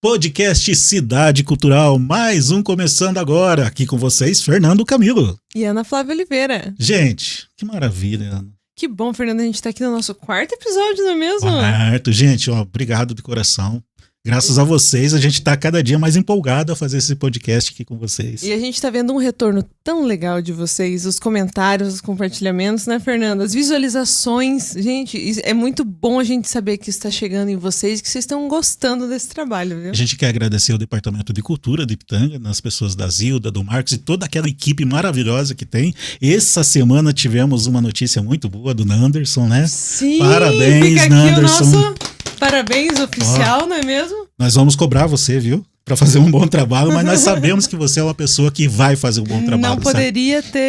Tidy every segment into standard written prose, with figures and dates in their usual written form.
Podcast Cidade Cultural, mais um começando agora. Aqui com vocês, Fernando Camilo. E Ana Flávia Oliveira. Gente, que maravilha, Ana. Que bom, Fernando, a gente tá aqui no nosso quarto episódio, não é mesmo? Quarto, gente, obrigado de coração. Graças a vocês, a gente tá cada dia mais empolgado a fazer esse podcast aqui com vocês. E a gente tá vendo um retorno tão legal de vocês, os comentários, os compartilhamentos, né, Fernando? As visualizações. Gente, é muito bom a gente saber que isso tá chegando em vocês, que vocês estão gostando desse trabalho, viu? A gente quer agradecer ao Departamento de Cultura de Ipitanga, nas pessoas da Zilda, do Marcos e toda aquela equipe maravilhosa que tem. Essa semana tivemos uma notícia muito boa do Nanderson, né? Sim! Parabéns, fica aqui Nanderson. o nosso parabéns oficial, não é mesmo? Nós vamos cobrar você, viu? Para fazer um bom trabalho, mas nós sabemos que você é uma pessoa que vai fazer um bom trabalho.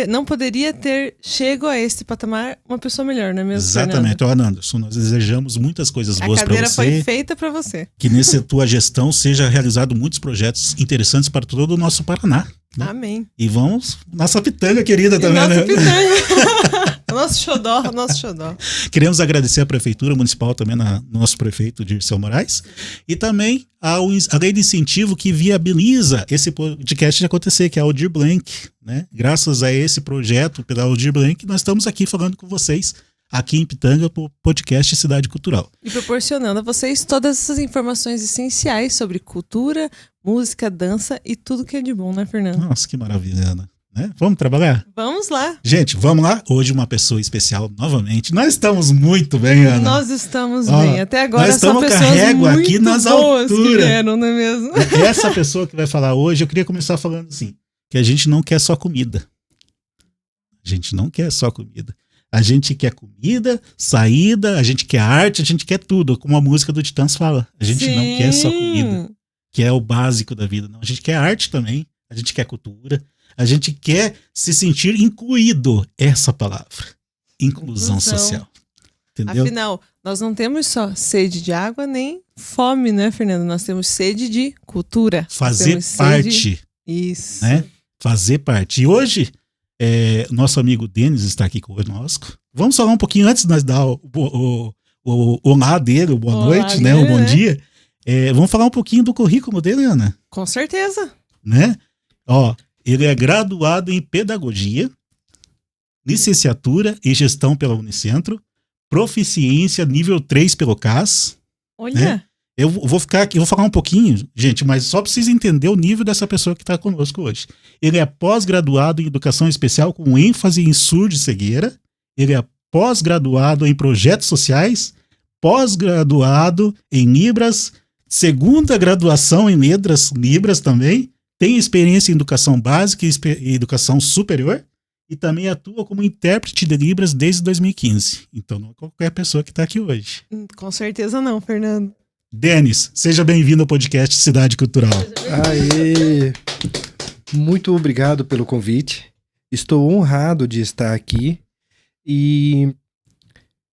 Não poderia ter chego a este patamar uma pessoa melhor, não é mesmo? Exatamente, ó, Anderson, nós desejamos muitas coisas boas para você. A cadeira foi feita para você. Que nessa tua gestão seja realizado muitos projetos interessantes para todo o nosso Paraná. Né? Amém. E vamos, nossa pitanga querida também, nossa né? Pitanga. Nosso xodó. Queremos agradecer à Prefeitura Municipal também, nosso prefeito Dirceu Moraes, e também a lei de incentivo que viabiliza esse podcast de acontecer, que é a Aldir Blanc, né? Graças a esse projeto pela Aldir Blanc, nós estamos aqui falando com vocês, aqui em Ipitanga, pro podcast Cidade Cultural. E proporcionando a vocês todas essas informações essenciais sobre cultura, música, dança e tudo que é de bom, né, Fernando? Nossa, que maravilha, Ana. Né? Vamos trabalhar? Vamos lá. Gente, vamos lá. Hoje uma pessoa especial novamente. Nós estamos muito bem, Ana. Nós estamos bem. Até agora nós são pessoas régua muito aqui nas boas alturas. que vieram, não é mesmo? Essa pessoa que vai falar hoje, eu queria começar falando assim, que a gente não quer só comida. A gente não quer só comida. A gente quer comida, saída, a gente quer arte, a gente quer tudo. Como a música do Titãs fala. A gente Sim. não quer só comida, que é o básico da vida. Não. A gente quer arte também. A gente quer cultura. A gente quer se sentir incluído. Essa palavra. Inclusão social. Entendeu? Afinal, nós não temos só sede de água nem fome, né, Fernando? Nós temos sede de cultura. Fazer parte. Isso. Né? Fazer parte. E hoje, nosso amigo Denis está aqui conosco. Vamos falar um pouquinho antes de nós dar o olá dele, o boa noite, né? O bom dia. Vamos falar um pouquinho do currículo dele, Ana. Com certeza. Né? Ó, ele é graduado em Pedagogia, Licenciatura em Gestão pela Unicentro, Proficiência nível 3 pelo CAS. Olha. Né? Eu vou ficar aqui, eu vou falar um pouquinho, gente, mas só para vocês entenderem o nível dessa pessoa que está conosco hoje. Ele é pós-graduado em Educação Especial com ênfase em surdo e cegueira. Ele é pós-graduado em Projetos Sociais, pós-graduado em Libras, segunda graduação em Letras Libras também. Tem experiência em educação básica e educação superior e também atua como intérprete de Libras desde 2015. Então não é qualquer pessoa que está aqui hoje. Com certeza não, Fernando. Denis, seja bem-vindo ao podcast Cidade Cultural. Aê! Muito obrigado pelo convite. Estou honrado de estar aqui e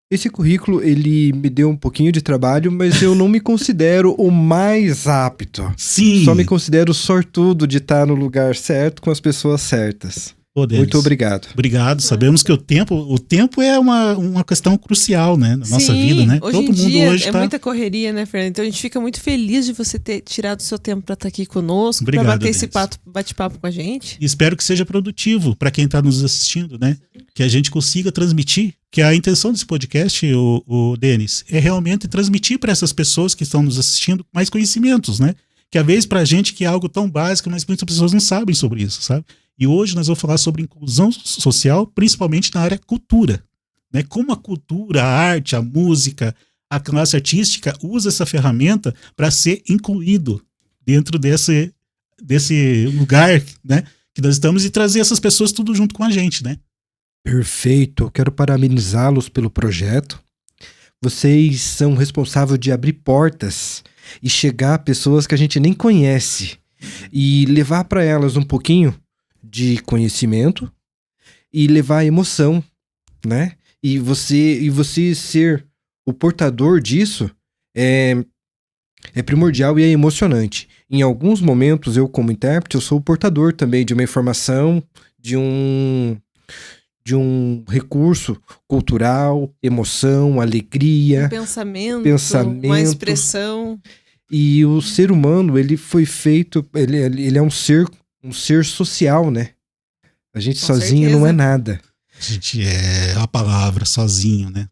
esse currículo, ele me deu um pouquinho de trabalho, mas eu não me considero o mais apto. Sim. Só me considero sortudo de estar no lugar certo com as pessoas certas. Muito obrigado. Obrigado. Sabemos que o tempo é uma questão crucial, né, na nossa vida, né? Hoje Todo em mundo dia hoje é muita correria, né, Fernando? Então a gente fica muito feliz de você ter tirado o seu tempo para estar aqui conosco, para bater esse bate-papo com a gente. E espero que seja produtivo para quem está nos assistindo, né? Que a gente consiga transmitir, que a intenção desse podcast, o Denis, é realmente transmitir para essas pessoas que estão nos assistindo mais conhecimentos, né? Que às vezes para a gente que é algo tão básico, mas muitas pessoas não sabem sobre isso, sabe? E hoje nós vamos falar sobre inclusão social, principalmente na área cultura. Né? Como a cultura, a arte, a música, a classe artística usa essa ferramenta para ser incluído dentro desse lugar, né, que nós estamos e trazer essas pessoas tudo junto com a gente, né? Perfeito. Quero parabenizá-los pelo projeto. Vocês são responsáveis de abrir portas e chegar a pessoas que a gente nem conhece e levar para elas um pouquinho de conhecimento e levar emoção, né? E você ser o portador disso é primordial e é emocionante. Em alguns momentos, eu como intérprete, eu sou o portador também de uma informação, de um recurso cultural, emoção, alegria, pensamento, pensamento, uma expressão. E o ser humano, ele foi feito, ele é um ser social, né? A gente Com sozinho certeza. não é nada. A gente é a palavra sozinho, né?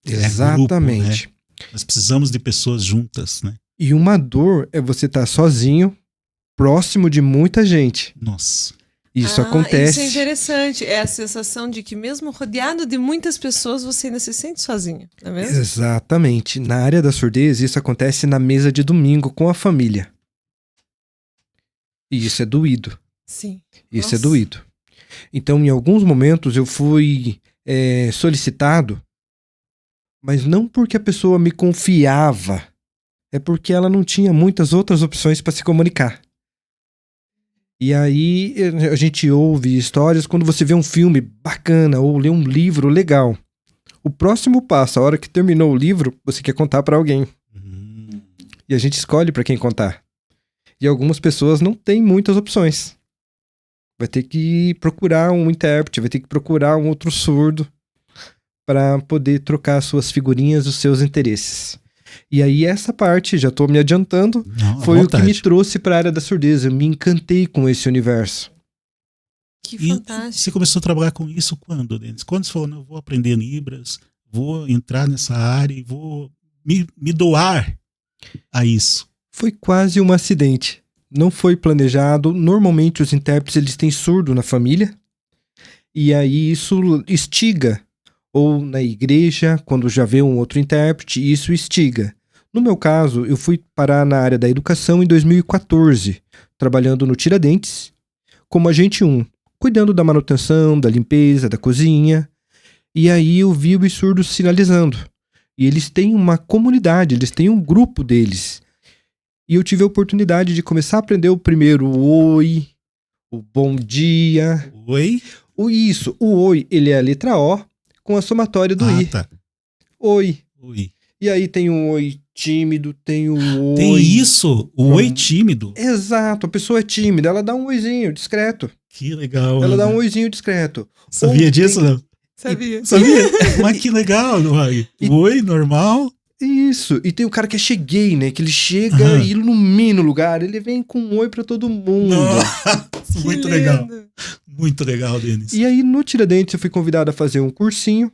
Exatamente. Grupo, né? Nós precisamos de pessoas juntas, né? E uma dor é você estar sozinho, próximo de muita gente. Nossa. Isso Isso acontece. é interessante. É a sensação de que mesmo rodeado de muitas pessoas, você ainda se sente sozinho, não é mesmo? Exatamente. Na área da surdez, isso acontece na mesa de domingo com a família. E isso é doído. Sim. Isso Nossa. é doído. Então, em alguns momentos, eu fui solicitado, mas não porque a pessoa me confiava, é porque ela não tinha muitas outras opções para se comunicar. E aí, a gente ouve histórias quando você vê um filme bacana ou lê um livro legal. O próximo passo, a hora que terminou o livro, você quer contar para alguém. E a gente escolhe para quem contar. E algumas pessoas não têm muitas opções. Vai ter que procurar um intérprete, vai ter que procurar um outro surdo para poder trocar suas figurinhas, os seus interesses. E aí essa parte, já tô me adiantando, Não, à foi o que vontade. me trouxe para a área da surdez. Eu me encantei com esse universo. Que E fantástico. você começou a trabalhar com isso quando, Denis? Quando você falou, não, eu vou aprender Libras, vou entrar nessa área e vou me doar a isso? Foi quase um acidente. Não foi planejado. Normalmente os intérpretes eles têm surdo na família. E aí isso instiga. Ou na igreja, quando já vê um outro intérprete, isso instiga. No meu caso, eu fui parar na área da educação em 2014, trabalhando no Tiradentes, como agente 1, cuidando da manutenção, da limpeza, da cozinha. E aí eu vi os surdos sinalizando. E eles têm uma comunidade, eles têm um grupo deles. E eu tive a oportunidade de começar a aprender o primeiro oi, o bom dia. Oi? O oi, ele é a letra O com a somatória do I. Tá. Oi. Oi. E aí tem um oi tímido, tem um oi... Tem isso? O oi tímido? Exato, a pessoa é tímida, ela dá um oizinho discreto. Que legal. Ela dá um Ana. oizinho discreto. Sabia Ou disso, tem- não? Sabia? Sabia? Mas que legal, Noag. Oi, normal. Isso, e tem o cara que é cheguei, né? Que ele chega Aham. e ilumina o lugar, ele vem com um oi pra todo mundo. Nossa, Que muito lindo. legal. Muito legal, Denis. E aí no Tiradentes eu fui convidado a fazer um cursinho.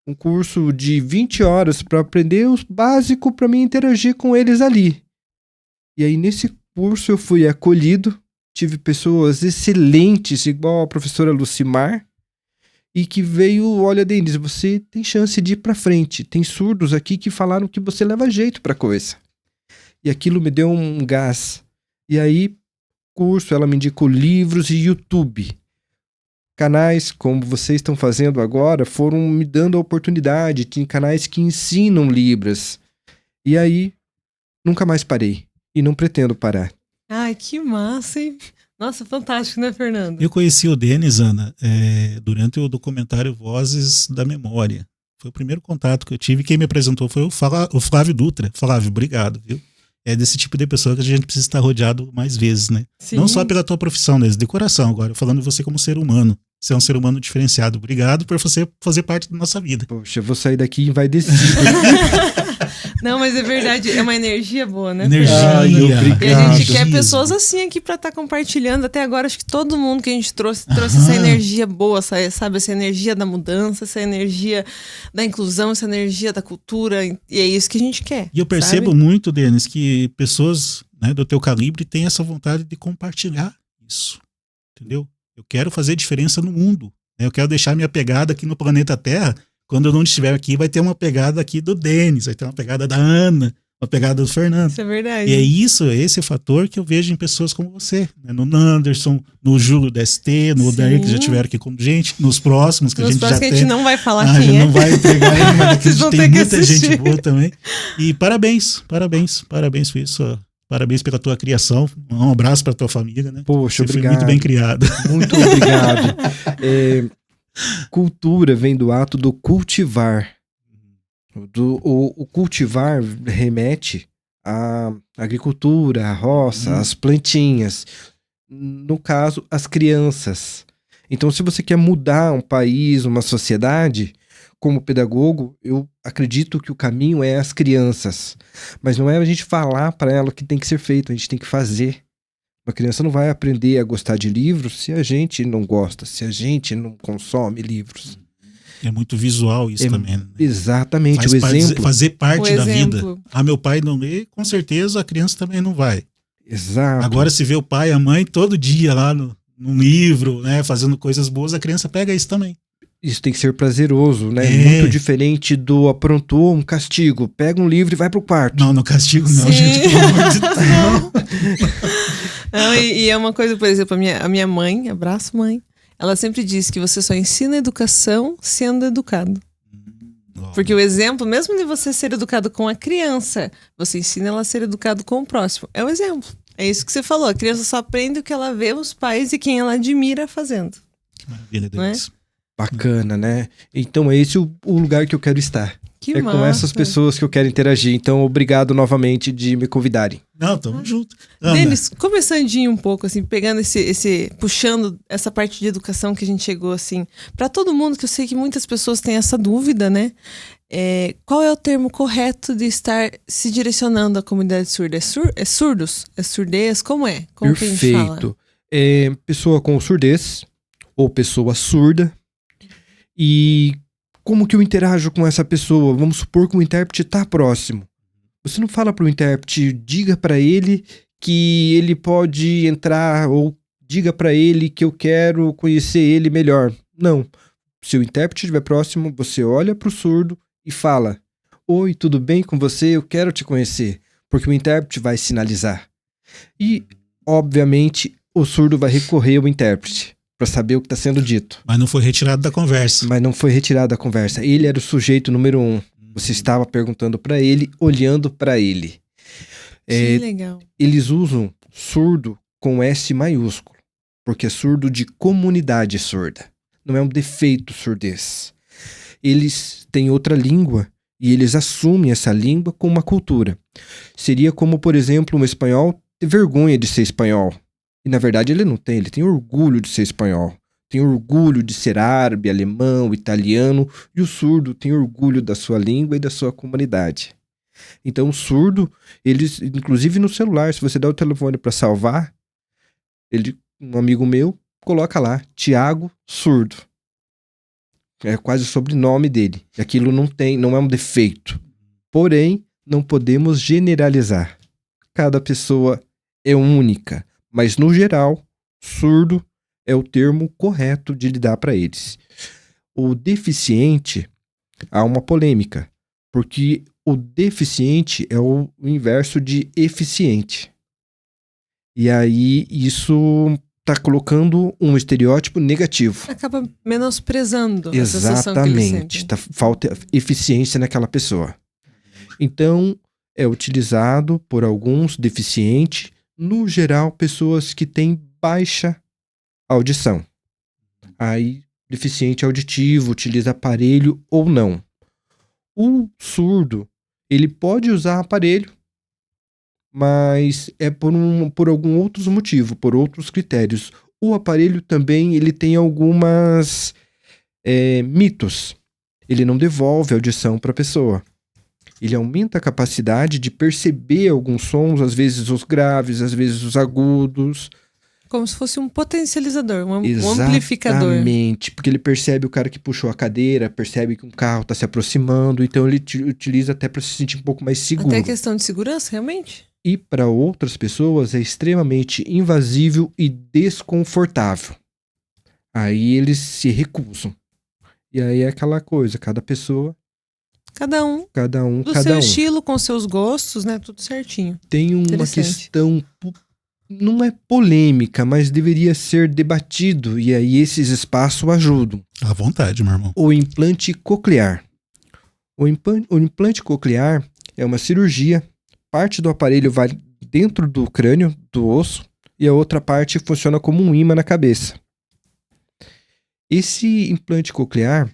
Um curso de 20 horas para aprender os básicos para mim interagir com eles ali. E aí nesse curso eu fui acolhido, tive pessoas excelentes, igual a professora Lucimar, e que veio, olha, Denis, você tem chance de ir para frente. Tem surdos aqui que falaram que você leva jeito para coisa. E aquilo me deu um gás. E aí, curso, ela me indicou livros e YouTube. Canais como vocês estão fazendo agora foram me dando a oportunidade. Tem canais que ensinam Libras. E aí, nunca mais parei. E não pretendo parar. Ai, que massa, hein? Nossa, fantástico, né, Fernando? Eu conheci o Denis, Ana, durante o documentário Vozes da Memória. Foi o primeiro contato que eu tive. Quem me apresentou foi o Flávio Dutra. Flávio, obrigado, viu? É desse tipo de pessoa que a gente precisa estar rodeado mais vezes, né? Sim. Não só pela tua profissão, mas de coração agora, falando de você como ser humano. Você é um ser humano diferenciado. Obrigado por você fazer parte da nossa vida. Poxa, eu vou sair daqui envaidecido. Não, mas é verdade, é uma energia boa, né, Energia. Fernando? Ai, obrigado. E a gente quer Energia. pessoas assim aqui pra estar compartilhando. Até agora, acho que todo mundo que a gente trouxe Aham. essa energia boa, sabe? Essa energia da mudança, essa energia da inclusão, essa energia da cultura. E é isso que a gente quer. E eu percebo sabe? muito, Denis, que pessoas, né, do teu calibre têm essa vontade de compartilhar isso. Entendeu? Eu quero fazer diferença no mundo. Né? Eu quero deixar minha pegada aqui no planeta Terra. Quando eu não estiver aqui, vai ter uma pegada aqui do Denis, vai ter uma pegada da Ana, uma pegada do Fernando. Isso é verdade. E é isso, é esse fator que eu vejo em pessoas como você, né? No Nanderson, no Júlio da ST, no Sim. Odair, que já tiveram aqui com gente, nos próximos que Nos a gente já próximos que a tem. gente não vai falar A gente quem é. não vai entregar ele, mas aqui a Vocês vão gente ter tem que muita gente assistir. boa também. E parabéns por isso. Parabéns pela tua criação. Um abraço para tua família, né? Poxa, Você foi obrigado. muito bem criado. Muito obrigado. Cultura vem do ato do cultivar. O cultivar remete à agricultura, à roça, às plantinhas. No caso, às crianças. Então, se você quer mudar um país, uma sociedade, Como pedagogo, eu acredito que o caminho é as crianças. Mas não é a gente falar para ela o que tem que ser feito, a gente tem que fazer. Uma criança não vai aprender a gostar de livros se a gente não gosta, se a gente não consome livros. É muito visual isso também. Né? Exatamente, o exemplo. Fazer parte da vida. exemplo. Meu pai não lê, com certeza a criança também não vai. Exato. Agora, se vê o pai e a mãe todo dia lá num livro, né, fazendo coisas boas, a criança pega isso também. Isso tem que ser prazeroso, né? Muito diferente do aprontou um castigo. Pega um livro e vai pro quarto. Não castigo não, Sim. gente, pelo amor de Deus. Não, e é uma coisa, por exemplo, a minha mãe, abraço mãe, ela sempre diz que você só ensina educação sendo educado. Porque o exemplo, mesmo de você ser educado com a criança, você ensina ela a ser educado com o próximo. É o exemplo. É isso que você falou. A criança só aprende o que ela vê os pais e quem ela admira fazendo. Que maravilha, Não é? Deus. Bacana, né? Então é esse o lugar que eu quero estar. Que é massa. com essas pessoas que eu quero interagir. Então, obrigado novamente de me convidarem. Não, tamo junto. Ana, Denis, começandinho um pouco, assim, pegando puxando essa parte de educação que a gente chegou, assim, para todo mundo, que eu sei que muitas pessoas têm essa dúvida, né? Qual é o termo correto de estar se direcionando à comunidade surda? É surdos? É surdez? Como é? Como que a gente fala? Perfeito. Pessoa com surdez ou pessoa surda. E como que eu interajo com essa pessoa? Vamos supor que o intérprete está próximo. Você não fala para o intérprete, diga para ele que ele pode entrar, ou diga para ele que eu quero conhecer ele melhor. Não. Se o intérprete estiver próximo, você olha para o surdo e fala: oi, tudo bem com você? Eu quero te conhecer. Porque o intérprete vai sinalizar. E, obviamente, o surdo vai recorrer ao intérprete para saber o que está sendo dito. Mas não foi retirado da conversa. Mas não foi retirado da conversa. Ele era o sujeito número 1. Você estava perguntando para ele, olhando para ele. Que legal. Eles usam surdo com S maiúsculo, porque é surdo de comunidade surda. Não é um defeito surdez. Eles têm outra língua e eles assumem essa língua como uma cultura. Seria como, por exemplo, um espanhol ter vergonha de ser espanhol. E na verdade ele não tem, ele tem orgulho de ser espanhol. Tem orgulho de ser árabe, alemão, italiano, e o surdo tem orgulho da sua língua e da sua comunidade. Então o surdo, eles, inclusive no celular, se você der o telefone para salvar, um amigo meu, coloca lá, Tiago Surdo. É quase o sobrenome dele. E aquilo não é um defeito. Porém, não podemos generalizar. Cada pessoa é única. Mas, no geral, surdo é o termo correto de lidar para eles. O deficiente, há uma polêmica, porque o deficiente é o inverso de eficiente. E aí, isso está colocando um estereótipo negativo. Acaba menosprezando a sensação que eles Exatamente. sentem. Falta eficiência naquela pessoa. Então, é utilizado por alguns deficientes, no geral, pessoas que têm baixa audição. Aí, deficiente auditivo, utiliza aparelho ou não. O surdo, ele pode usar aparelho, mas é por algum outros motivo, por outros critérios. O aparelho também, ele tem algumas mitos. Ele não devolve a audição para a pessoa. Ele aumenta a capacidade de perceber alguns sons, às vezes os graves, às vezes os agudos. Como se fosse um potencializador, um amplificador. Exatamente, porque ele percebe o cara que puxou a cadeira, percebe que um carro está se aproximando, então ele utiliza até para se sentir um pouco mais seguro. Até questão de segurança, realmente? E para outras pessoas é extremamente invasível e desconfortável. Aí eles se recusam. E aí é aquela coisa, cada pessoa... Cada um. Do cada seu um. estilo, com seus gostos, né? Tudo certinho. Tem uma questão, não é polêmica, mas deveria ser debatido, e aí esses espaços ajudam. À vontade, meu irmão. O implante coclear. O implante coclear é uma cirurgia, parte do aparelho vai dentro do crânio, do osso, e a outra parte funciona como um ímã na cabeça. Esse implante coclear,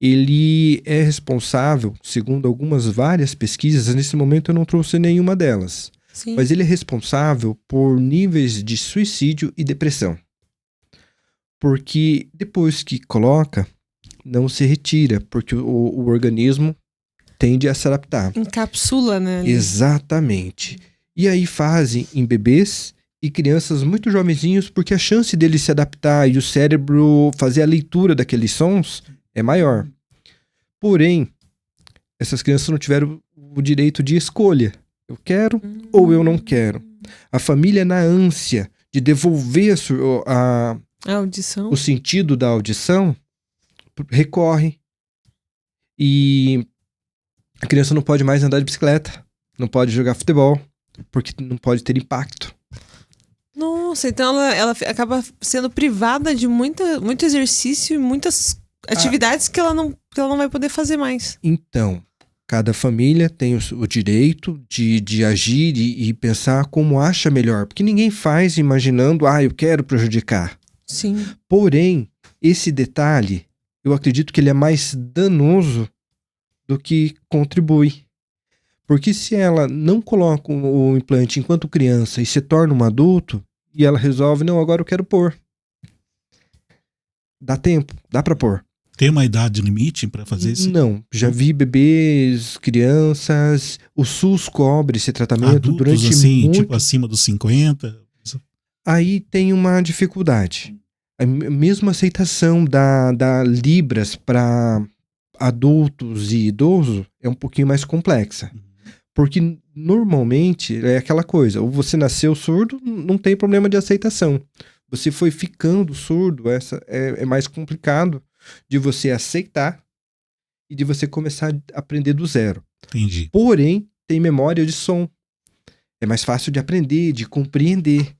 ele é responsável, segundo várias pesquisas, nesse momento eu não trouxe nenhuma delas, Sim. mas ele é responsável por níveis de suicídio e depressão. Porque depois que coloca, não se retira, porque o organismo tende a se adaptar. Encapsula, né? Exatamente. E aí fazem em bebês e crianças muito jovenzinhos, porque a chance dele se adaptar e o cérebro fazer a leitura daqueles sons é maior. Porém, essas crianças não tiveram o direito de escolha. Eu quero ou eu não quero. A família, na ânsia de devolver A audição. o sentido da audição, recorre. E a criança não pode mais andar de bicicleta, não pode jogar futebol, porque não pode ter impacto. Nossa, então ela acaba sendo privada de muito exercício e muitas atividades que ela não vai poder fazer mais. Então, cada família tem o direito de agir e pensar como acha melhor. Porque ninguém faz imaginando, eu quero prejudicar. Sim. Porém, esse detalhe, eu acredito que ele é mais danoso do que contribui. Porque se ela não coloca o implante enquanto criança e se torna um adulto, e ela resolve, não, agora eu quero pôr. Dá tempo, dá pra pôr. Tem uma idade limite para fazer isso? Não, já vi bebês, crianças, o SUS cobre esse tratamento Adultos, durante assim, muito... tipo acima dos 50? Aí tem uma dificuldade. A mesma aceitação da Libras para adultos e idosos é um pouquinho mais complexa. Porque normalmente é aquela coisa, ou você nasceu surdo, não tem problema de aceitação. Você foi ficando surdo, é mais complicado de você aceitar e de você começar a aprender do zero. Entendi. Porém, tem memória de som. É mais fácil de aprender, de compreender.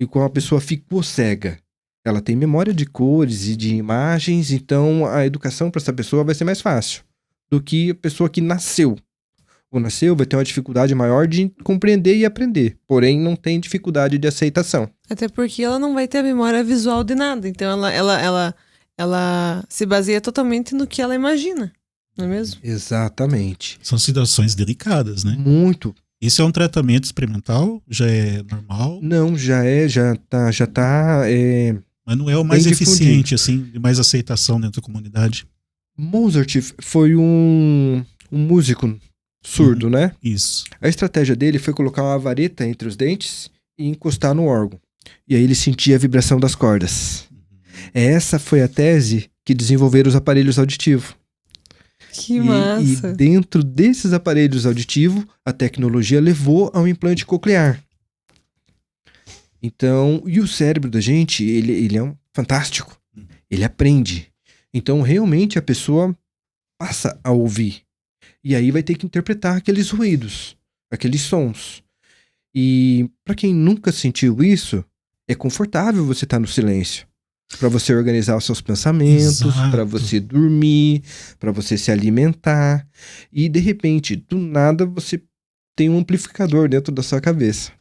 E quando a pessoa ficou cega, ela tem memória de cores e de imagens, então a educação para essa pessoa vai ser mais fácil do que a pessoa que nasceu. Ou nasceu, vai ter uma dificuldade maior de compreender e aprender, porém não tem dificuldade de aceitação. Até porque ela não vai ter a memória visual de nada, então ela se baseia totalmente no que ela imagina, não é mesmo? Exatamente. São situações delicadas, né? Muito. Isso é um tratamento experimental? Já é normal? Não, já tá. Mas não é o mais bem eficiente, assim, de mais aceitação dentro da comunidade. Mozart foi um músico surdo, né? Isso. A estratégia dele foi colocar uma vareta entre os dentes e encostar no órgão. E aí ele sentia a vibração das cordas. Essa foi a tese que desenvolveram os aparelhos auditivos. Que massa! E dentro desses aparelhos auditivos, a tecnologia levou ao implante coclear. Então, e o cérebro da gente, ele é fantástico. Ele aprende. Então, realmente, a pessoa passa a ouvir. E aí vai ter que interpretar aqueles ruídos, aqueles sons. E para quem nunca sentiu isso, é confortável você estar no silêncio. Para você organizar os seus pensamentos, para você dormir, para você se alimentar. E de repente, do nada, você tem um amplificador dentro da sua cabeça.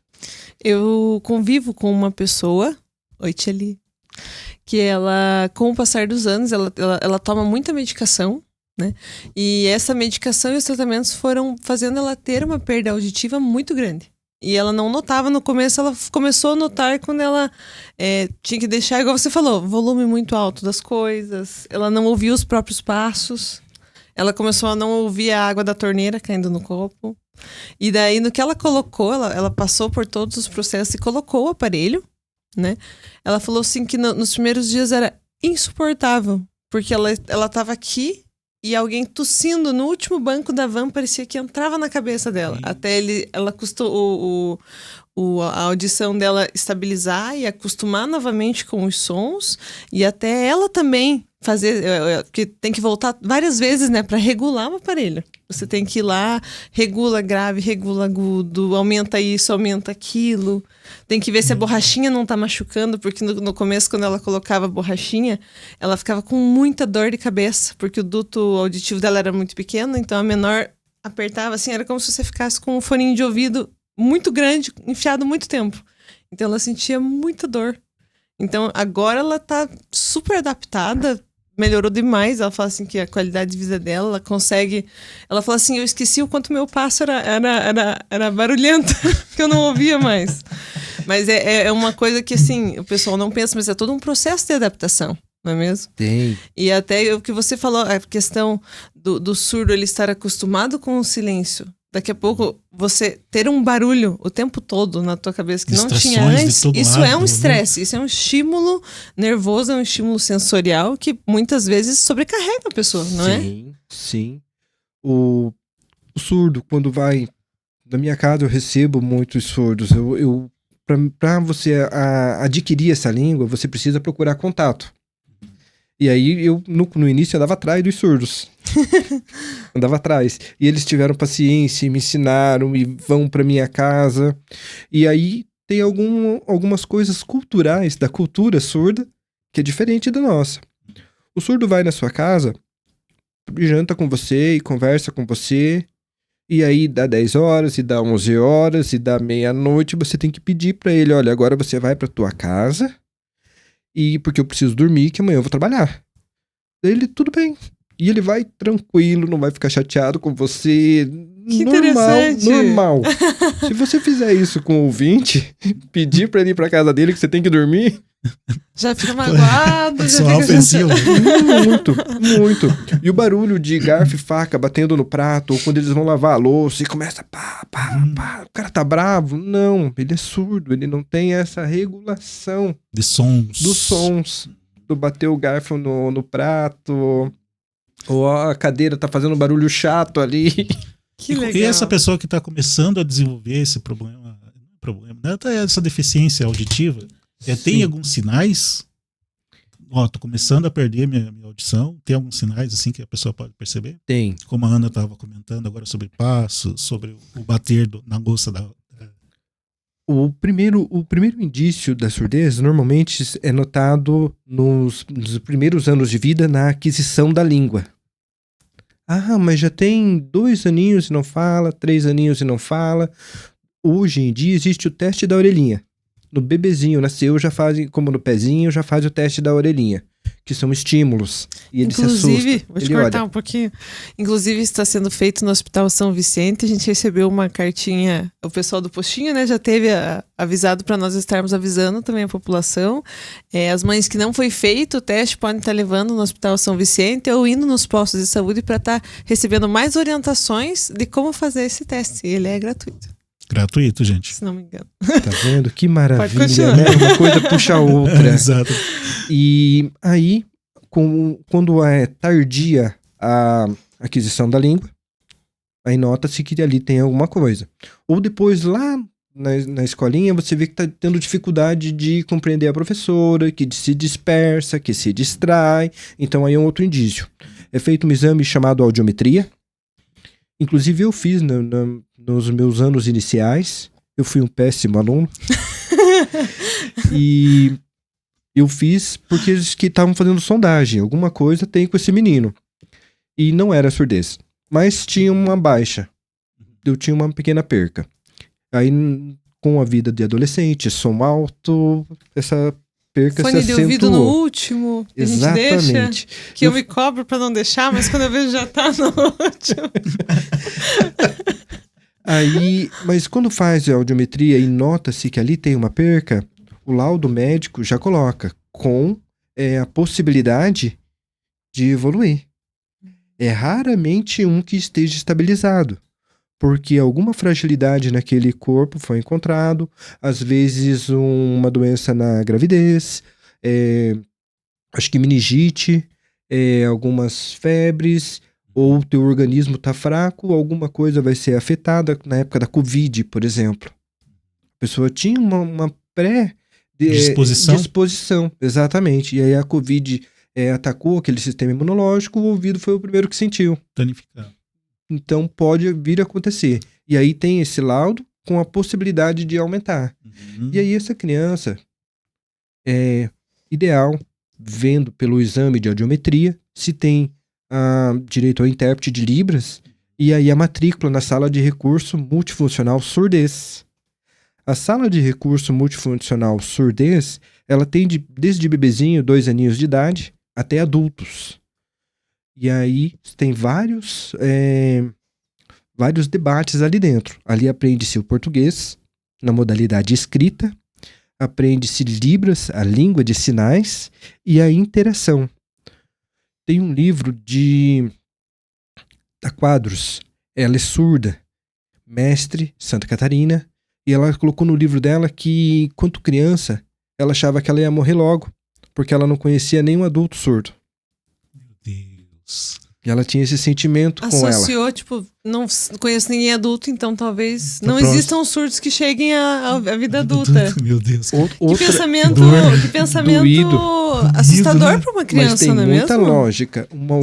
Eu convivo com uma pessoa, oi Tia Li, que ela, com o passar dos anos, ela toma muita medicação, né? E essa medicação e os tratamentos foram fazendo ela ter uma perda auditiva muito grande. E ela não notava no começo, ela começou a notar quando ela tinha que deixar, igual você falou, volume muito alto das coisas, ela não ouvia os próprios passos, ela começou a não ouvir a água da torneira caindo no copo. E daí, no que ela colocou, ela passou por todos os processos e colocou o aparelho, né? Ela falou assim que nos primeiros dias era insuportável, porque ela tava aqui e alguém tossindo no último banco da van parecia que entrava na cabeça dela. Até ela custou a audição dela estabilizar e acostumar novamente com os sons, e até ela também fazer, que tem que voltar várias vezes, né, para regular o aparelho. Você tem que ir lá, regula grave, regula agudo, aumenta isso, aumenta aquilo. Tem que ver se a borrachinha não tá machucando, porque no começo, quando ela colocava a borrachinha, ela ficava com muita dor de cabeça, porque o duto auditivo dela era muito pequeno, então a menor apertava assim, era como se você ficasse com um foninho de ouvido muito grande, enfiado muito tempo. Então ela sentia muita dor. Então agora ela tá super adaptada, melhorou demais. Ela fala assim que a qualidade de vida dela, ela consegue... Ela fala assim, eu esqueci o quanto meu passo era barulhento, que eu não ouvia mais. Mas é uma coisa que, assim, o pessoal não pensa, mas é todo um processo de adaptação, não é mesmo? Tem. E até o que você falou, a questão do surdo ele estar acostumado com o silêncio. Daqui a pouco, você ter um barulho o tempo todo na tua cabeça que não tinha Distrações de antes, todo isso lado, é um né? estresse, isso é um estímulo nervoso, é um estímulo sensorial que muitas vezes sobrecarrega a pessoa, não é? Sim. O surdo, quando vai... Na minha casa, eu recebo muitos surdos. Para você adquirir essa língua, você precisa procurar contato. E aí, eu, no início, andava atrás dos surdos. Andava atrás. E eles tiveram paciência, me ensinaram, e vão para minha casa. E aí, tem algumas coisas culturais, da cultura surda, que é diferente da nossa. O surdo vai na sua casa, janta com você e conversa com você, e aí dá 10 horas, e dá 11 horas, e dá meia-noite, você tem que pedir para ele, olha, agora você vai para tua casa, e porque eu preciso dormir, que amanhã eu vou trabalhar. Daí ele, tudo bem. E ele vai tranquilo, não vai ficar chateado com você. Que interessante. Normal. Se você fizer isso com o ouvinte, pedir pra ele ir pra casa dele que você tem que dormir... Já fica magoado, já Pessoal fica ofensivo. Muito. E o barulho de garfo e faca batendo no prato, ou quando eles vão lavar a louça e começa pá, o cara tá bravo. Não, ele é surdo, ele não tem essa regulação De sons. dos sons. Do bater o garfo no prato, ou a cadeira tá fazendo um barulho chato ali. Que legal. E essa pessoa que está começando a desenvolver esse problema, né, essa deficiência auditiva, tem alguns sinais? Tô começando a perder minha audição. Tem alguns sinais assim que a pessoa pode perceber? Tem. Como a Ana estava comentando agora sobre passos, sobre o bater na louça da... O primeiro indício da surdez normalmente é notado nos primeiros anos de vida na aquisição da língua. Ah, mas já tem 2 aninhos e não fala, 3 aninhos e não fala. Hoje em dia existe o teste da orelhinha. No bebezinho nasceu, já fazem, como no pezinho, já faz o teste da orelhinha, que são estímulos. E ele se assusta. Inclusive, vou te Ele cortar olha. um pouquinho. Inclusive, está sendo feito no Hospital São Vicente. A gente recebeu uma cartinha, o pessoal do postinho, né, já teve avisado para nós estarmos avisando também a população. As mães que não foi feito o teste podem estar levando no Hospital São Vicente ou indo nos postos de saúde para estar recebendo mais orientações de como fazer esse teste. Ele é gratuito, Gratuito, gente. se não me engano. Tá vendo? Que Pode maravilha, continuar. né? Uma coisa puxa a outra. Exato. E aí, quando é tardia a aquisição da língua, aí nota-se que ali tem alguma coisa. Ou depois, lá na escolinha, você vê que está tendo dificuldade de compreender a professora, que se dispersa, que se distrai. Então, aí é um outro indício. É feito um exame chamado audiometria. Inclusive, eu fiz nos meus anos iniciais. Eu fui um péssimo aluno. E eu fiz porque eles que estavam fazendo sondagem. Alguma coisa tem com esse menino. E não era surdez. Mas tinha uma baixa. Eu tinha uma pequena perca. Aí, com a vida de adolescente, som alto, essa perca Fone se de acentuou. ouvido no último, que a gente deixa, Exatamente. que eu me cobro pra não deixar, mas quando eu vejo já tá no último. Aí, mas quando faz a audiometria e nota-se que ali tem uma perca, o laudo médico já coloca com a possibilidade de evoluir. É raramente um que esteja estabilizado, porque alguma fragilidade naquele corpo foi encontrado, às vezes uma doença na gravidez, acho que meningite, algumas febres, ou o teu organismo está fraco, alguma coisa vai ser afetada na época da Covid, por exemplo. A pessoa tinha uma disposição, exatamente. E aí a Covid atacou aquele sistema imunológico, o ouvido foi o primeiro que sentiu. Danificado. Então pode vir a acontecer. E aí tem esse laudo com a possibilidade de aumentar. Uhum. E aí essa criança é ideal, vendo pelo exame de audiometria, se tem direito ao intérprete de Libras, e aí a matrícula na sala de recurso multifuncional surdez. A sala de recurso multifuncional surdez, ela tem desde bebezinho, 2 aninhos de idade, até adultos. E aí tem vários debates ali dentro. Ali aprende-se o português, na modalidade escrita, aprende-se Libras, a língua de sinais, e a interação. Tem um livro da Quadros, ela é surda, mestre Santa Catarina, e ela colocou no livro dela que, quando criança, ela achava que ela ia morrer logo, porque ela não conhecia nenhum adulto surdo. Meu Deus. E ela tinha esse sentimento com ela. Associou, tipo, não conheço ninguém adulto, então talvez não próximo. existam surdos que cheguem à vida adulta. Meu Deus. Que pensamento doído. assustador né? para uma Mas criança, tem não é muita mesmo? lógica. Uma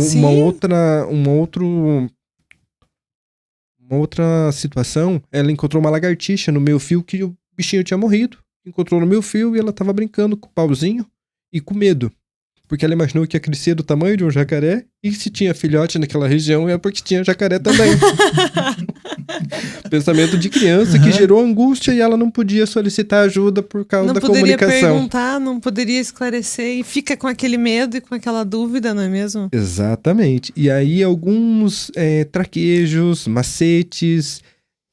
outra situação, ela encontrou uma lagartixa no meio fio que o bichinho tinha morrido. Encontrou no meio fio e ela tava brincando com o pauzinho e com medo. Porque ela imaginou que ia crescer do tamanho de um jacaré, e se tinha filhote naquela região é porque tinha jacaré também. Pensamento de criança que gerou angústia, e ela não podia solicitar ajuda por causa da comunicação. Não poderia perguntar, não poderia esclarecer, e fica com aquele medo e com aquela dúvida, não é mesmo? Exatamente. E aí alguns traquejos, macetes,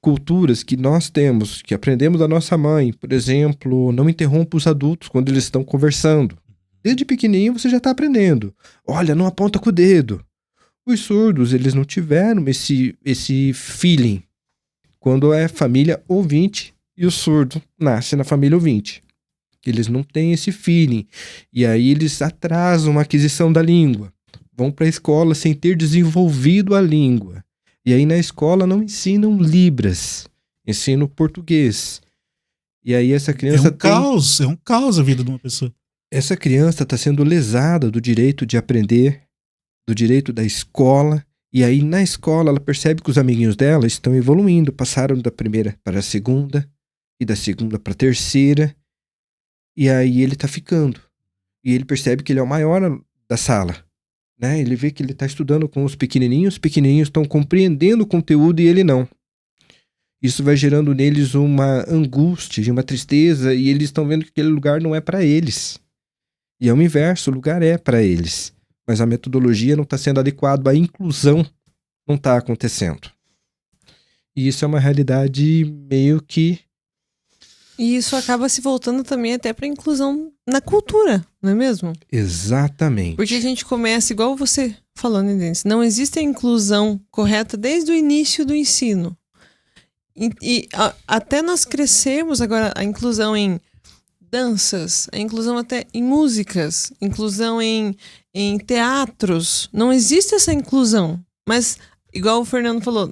culturas que nós temos, que aprendemos da nossa mãe. Por exemplo, não interrompa os adultos quando eles estão conversando. Desde pequenininho você já está aprendendo. Olha, não aponta com o dedo. Os surdos, eles não tiveram esse feeling quando é família ouvinte, e o surdo nasce na família ouvinte. Eles não têm esse feeling. E aí eles atrasam a aquisição da língua. Vão para a escola sem ter desenvolvido a língua. E aí na escola não ensinam Libras, ensinam português. E aí essa criança É um caos a vida de uma pessoa. Essa criança está sendo lesada do direito de aprender, do direito da escola, e aí na escola ela percebe que os amiguinhos dela estão evoluindo, passaram da primeira para a segunda, e da segunda para a terceira, e aí ele está ficando. E ele percebe que ele é o maior da sala, né? Ele vê que ele está estudando com os pequenininhos estão compreendendo o conteúdo e ele não. Isso vai gerando neles uma angústia, uma tristeza, e eles estão vendo que aquele lugar não é para eles. E é o inverso, o lugar é para eles. Mas a metodologia não está sendo adequada, a inclusão não está acontecendo. E isso é uma realidade meio que... E isso acaba se voltando também até para inclusão na cultura, não é mesmo? Exatamente. Porque a gente começa, igual você falando, Denis, não existe a inclusão correta desde o início do ensino. Até nós crescermos agora, a inclusão em danças, a inclusão até em músicas, inclusão em teatros. Não existe essa inclusão. Mas, igual o Fernando falou,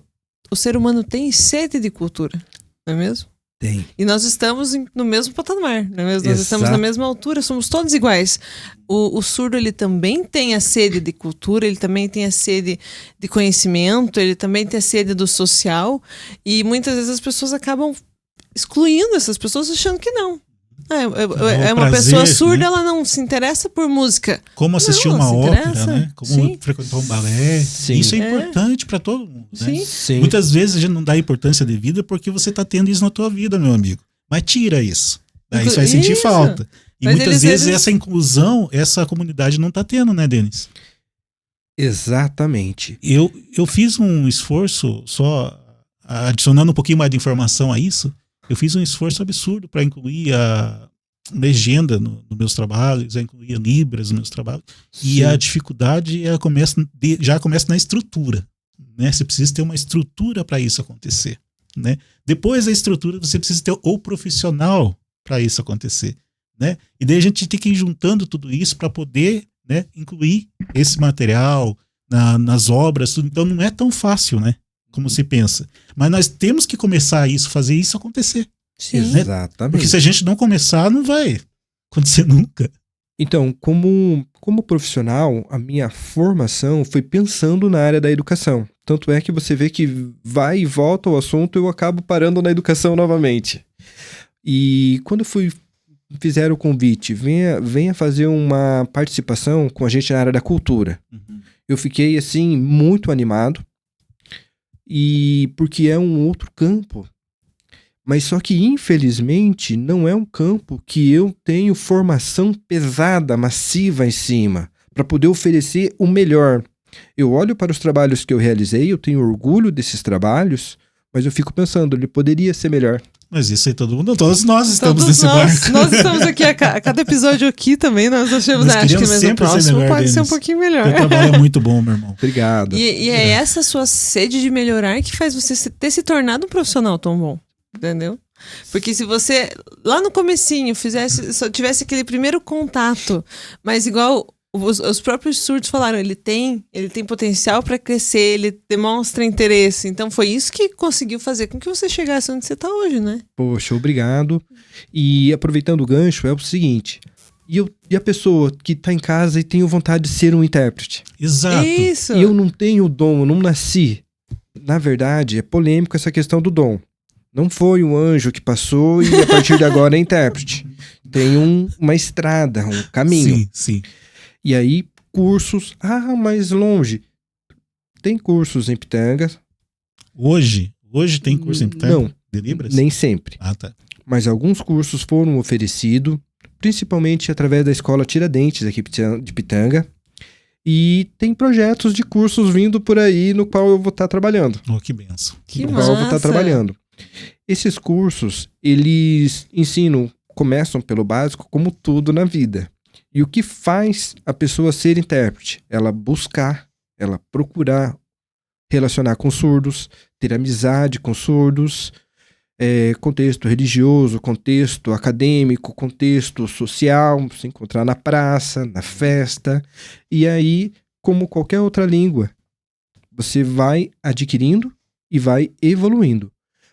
o ser humano tem sede de cultura, não é mesmo? Tem. E nós estamos no mesmo patamar, não é mesmo? Nós estamos na mesma altura, somos todos iguais. O surdo, ele também tem a sede de cultura, ele também tem a sede de conhecimento, ele também tem a sede do social, e muitas vezes as pessoas acabam excluindo essas pessoas achando que não. É uma pessoa surda, né? Ela não se interessa por música. Como assistir uma ópera, né? Como frequentar um balé. Sim. Isso é importante para todo mundo, né? Sim. Muitas vezes a gente não dá importância devida porque você está tendo isso na tua vida, meu amigo. Mas tira isso. Daí você vai sentir falta. E mas muitas vezes essa inclusão, essa comunidade não está tendo, né, Denis? Exatamente. Eu fiz um esforço, só adicionando um pouquinho mais de informação a isso, eu fiz um esforço absurdo para incluir a legenda nos meus trabalhos, incluir a Libras nos meus trabalhos. Sim. E a dificuldade já começa na estrutura, né? Você precisa ter uma estrutura para isso acontecer, né? Depois da estrutura, você precisa ter o profissional para isso acontecer, né? E daí a gente tem que ir juntando tudo isso para poder, né, incluir esse material nas obras, tudo. Então não é tão fácil, né? Como se pensa. Mas nós temos que começar fazer isso acontecer. Sim. Né? Exatamente. Porque se a gente não começar, não vai acontecer nunca. Então, como profissional, a minha formação foi pensando na área da educação. Tanto é que você vê que vai e volta o assunto, eu acabo parando na educação novamente. E quando fizeram o convite, venha fazer uma participação com a gente na área da cultura. Uhum. Eu fiquei, assim, muito animado. E porque é um outro campo, mas só que infelizmente não é um campo que eu tenho formação pesada, massiva em cima, para poder oferecer o melhor. Eu olho para os trabalhos que eu realizei, eu tenho orgulho desses trabalhos, mas eu fico pensando, ele poderia ser melhor. Mas isso aí todos nós estamos Todos nesse barco. Nós estamos aqui, a cada episódio aqui também, nós achamos, Nós acho que queríamos mesmo o sempre ser próximo melhor, pode ser um Denis. pouquinho melhor. Teu trabalho é muito bom, meu irmão. Obrigado. E é essa sua sede de melhorar que faz você ter se tornado um profissional tão bom, entendeu? Porque se você, lá no comecinho, só tivesse aquele primeiro contato, mas igual os próprios surdos falaram, ele tem potencial para crescer, ele demonstra interesse. Então foi isso que conseguiu fazer com que você chegasse onde você está hoje, né? Poxa, obrigado. E aproveitando o gancho, é o seguinte... E a pessoa que tá em casa e tem vontade de ser um intérprete? Exato. Isso. E eu não tenho o dom, eu não nasci. Na verdade, é polêmico essa questão do dom. Não foi um anjo que passou e a partir de agora é intérprete. Tem uma estrada, um caminho. Sim, sim. E aí, cursos. Ah, mais longe. Tem cursos em Pitanga. Hoje tem curso em Pitanga? Não, De Libras? nem sempre. Ah, tá. Mas alguns cursos foram oferecidos, principalmente através da Escola Tiradentes aqui de Pitanga. E tem projetos de cursos vindo por aí no qual eu vou estar trabalhando. Oh, que benção. Que No qual eu vou estar massa. trabalhando. Esses cursos, eles começam pelo básico, como tudo na vida. E o que faz a pessoa ser intérprete? Ela buscar, ela procurar relacionar com surdos, ter amizade com surdos, contexto religioso, contexto acadêmico, contexto social, se encontrar na praça, na festa. E aí, como qualquer outra língua, você vai adquirindo e vai evoluindo.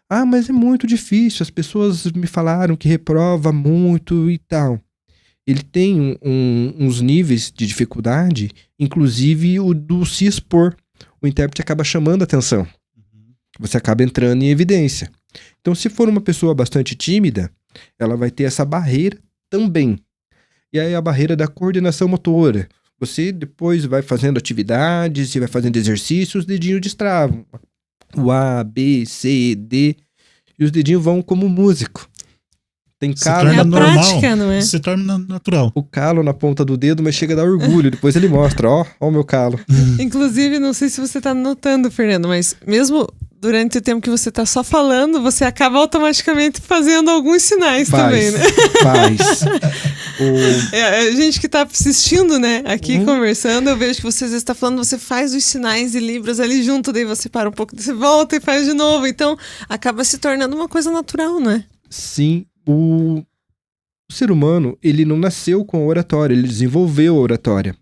Ah, mas é muito difícil, as pessoas me falaram que reprova muito e tal. Ele tem uns níveis de dificuldade, inclusive o do se expor. O intérprete acaba chamando a atenção. Você acaba entrando em evidência. Então, se for uma pessoa bastante tímida, ela vai ter essa barreira também. E aí a barreira da coordenação motora. Você depois vai fazendo atividades e vai fazendo exercícios, os dedinhos destravam. O A, B, C, D. E os dedinhos vão como músico. Tem Se calo, torna É a normal. prática, não é? Se torna natural. o calo na ponta do dedo, mas chega a dar orgulho. Depois ele mostra, ó o meu calo. Inclusive, não sei se você tá notando, Fernando, mas mesmo durante o tempo que você tá só falando, você acaba automaticamente fazendo alguns sinais também, né? Faz. A gente que tá assistindo, né, aqui conversando, eu vejo que você às vezes tá falando, você faz os sinais de Libras ali junto, daí você para um pouco, você volta e faz de novo. Então, acaba se tornando uma coisa natural, né? Sim, o ser humano, ele não nasceu com a oratória, ele desenvolveu a oratória.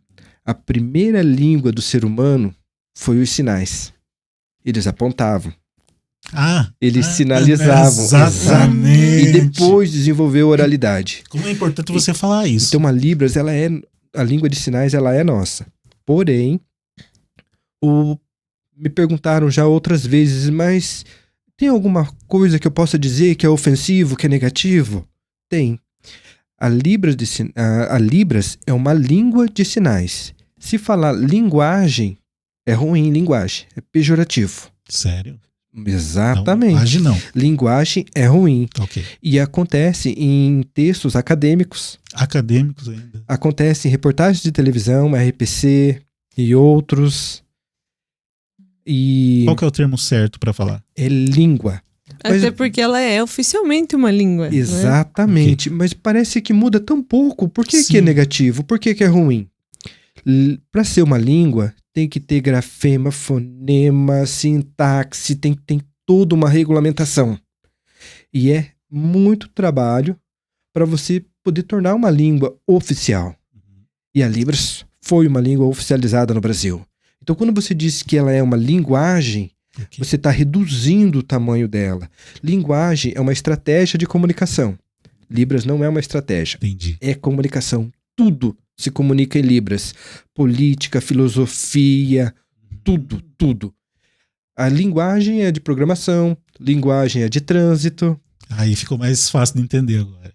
A primeira língua do ser humano foi os sinais. Eles apontavam. Eles sinalizavam. Exatamente. E depois desenvolveu a oralidade. Como é importante você falar isso. Então a Libras, a língua de sinais, ela é nossa. Porém, me perguntaram já outras vezes, mas tem alguma coisa que eu possa dizer que é ofensivo, que é negativo? Tem. A Libras é uma língua de sinais. Se falar linguagem, é ruim linguagem, é pejorativo. Sério? Exatamente. Não. Linguagem é ruim. Ok. E acontece em textos acadêmicos, Acadêmicos ainda. acontece em reportagens de televisão, RPC e outros. E Qual que é o termo certo pra falar? é língua. Mas- Até porque ela é oficialmente uma língua. Né? Exatamente. Mas parece que muda tão pouco. Por que é Sim. negativo? Por que é ruim? Para ser uma língua, tem que ter grafema, fonema, sintaxe, tem toda uma regulamentação. E é muito trabalho para você poder tornar uma língua oficial. E a Libras foi uma língua oficializada no Brasil. Então, quando você diz que ela é uma linguagem, Ok. você está reduzindo o tamanho dela. Linguagem é uma estratégia de comunicação. Libras não é uma estratégia, Entendi. é comunicação. Tudo se comunica em Libras. Política, filosofia, tudo. A linguagem é de programação, linguagem é de trânsito. Aí ficou mais fácil de entender agora.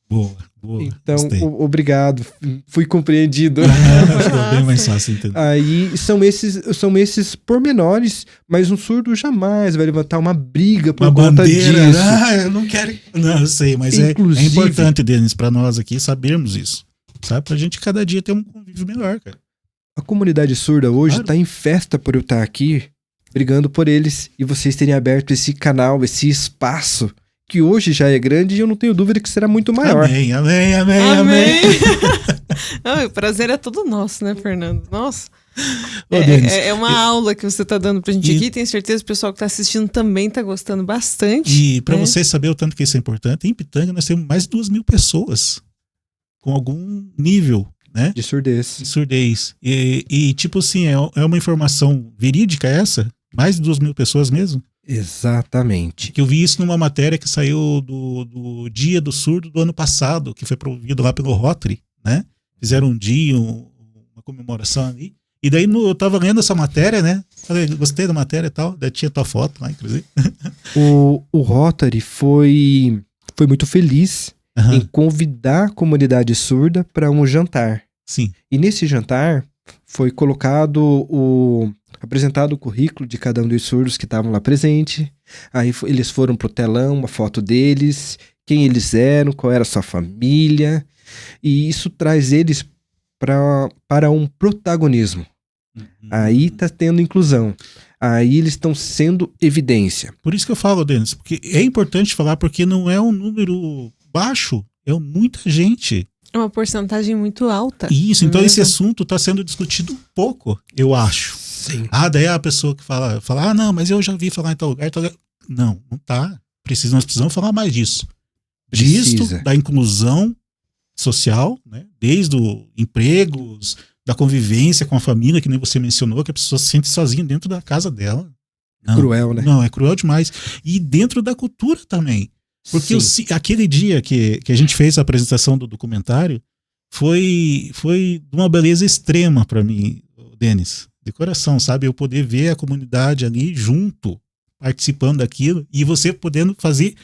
Boa. Então, Gostei. obrigado. Fui compreendido. Ficou bem mais fácil de entender. Aí são esses pormenores, mas um surdo jamais vai levantar uma briga por Uma conta bandeira. disso. Eu não quero. Não, eu sei, mas é Inclusive- importante, Denis, pra nós aqui sabermos isso. Sabe? Pra gente cada dia ter um convívio melhor, cara. A comunidade surda hoje Claro. está em festa por eu estar aqui, brigando por eles, e vocês terem aberto esse canal, esse espaço que hoje já é grande e eu não tenho dúvida que será muito maior. Amém, amém, amém, amém. Não, o prazer é todo nosso, né, Fernando? Nossa. Ô, Denis, É uma aula que você tá dando pra gente aqui. Tenho certeza que o pessoal que tá assistindo também tá gostando bastante. E para né? você saber o tanto que isso é importante, em Pitanga nós temos mais de 2.000 pessoas com algum nível, né, De surdez. de surdez. E tipo assim, é uma informação verídica essa? Mais de 2.000 pessoas mesmo? Exatamente. Que eu vi isso numa matéria que saiu do Dia do Surdo do ano passado, que foi promovido lá pelo Rotary, né? Fizeram um dia, uma comemoração ali. E daí eu tava lendo essa matéria, né? Falei, gostei da matéria e tal. Daí tinha tua foto lá, inclusive. O Rotary foi muito feliz Aham, em convidar a comunidade surda para um jantar. sim. E nesse jantar foi apresentado o currículo de cada um dos surdos que estavam lá presente. Aí eles foram pro telão, uma foto deles, quem eles eram, qual era a sua família. E isso traz eles para um protagonismo. Aí tá tendo inclusão. Aí eles estão sendo evidência. Por isso que eu falo, Denis, porque é importante falar, porque não é um número baixo, é muita gente. É uma porcentagem muito alta. Isso, então mesmo? esse assunto está sendo discutido pouco, eu acho. Sim. Daí a pessoa que fala, não, mas eu já ouvi falar em tal lugar, tal lugar. Não, não tá. Nós precisamos falar mais disso. Precisa. Da inclusão social, né? Desde os empregos, da convivência com a família, que nem você mencionou, que a pessoa se sente sozinha dentro da casa dela. Não, Cruel, né? Não, é cruel demais. E dentro da cultura também. Porque Sim. aquele dia que a gente fez a apresentação do documentário foi de uma beleza extrema para mim, Denis, de coração, sabe? Eu poder ver a comunidade ali junto, participando daquilo, e você podendo fazer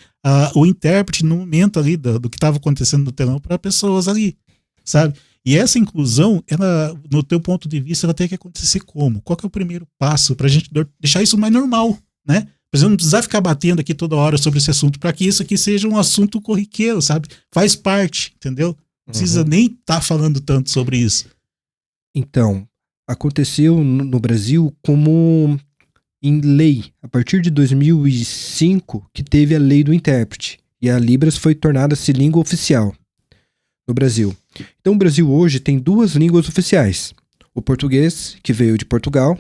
o intérprete no momento ali do que estava acontecendo no telão para pessoas ali, sabe? E essa inclusão, ela, no teu ponto de vista, ela tem que acontecer como? Qual que é o primeiro passo para a gente deixar isso mais normal, né? Por exemplo, não precisar ficar batendo aqui toda hora sobre esse assunto para que isso aqui seja um assunto corriqueiro, sabe? Faz parte, entendeu? Não precisa nem estar falando tanto sobre isso. Então, aconteceu no Brasil como em lei, a partir de 2005, que teve a lei do intérprete. E a Libras foi tornada-se língua oficial no Brasil. Então, o Brasil hoje tem 2 línguas oficiais. O português, que veio de Portugal,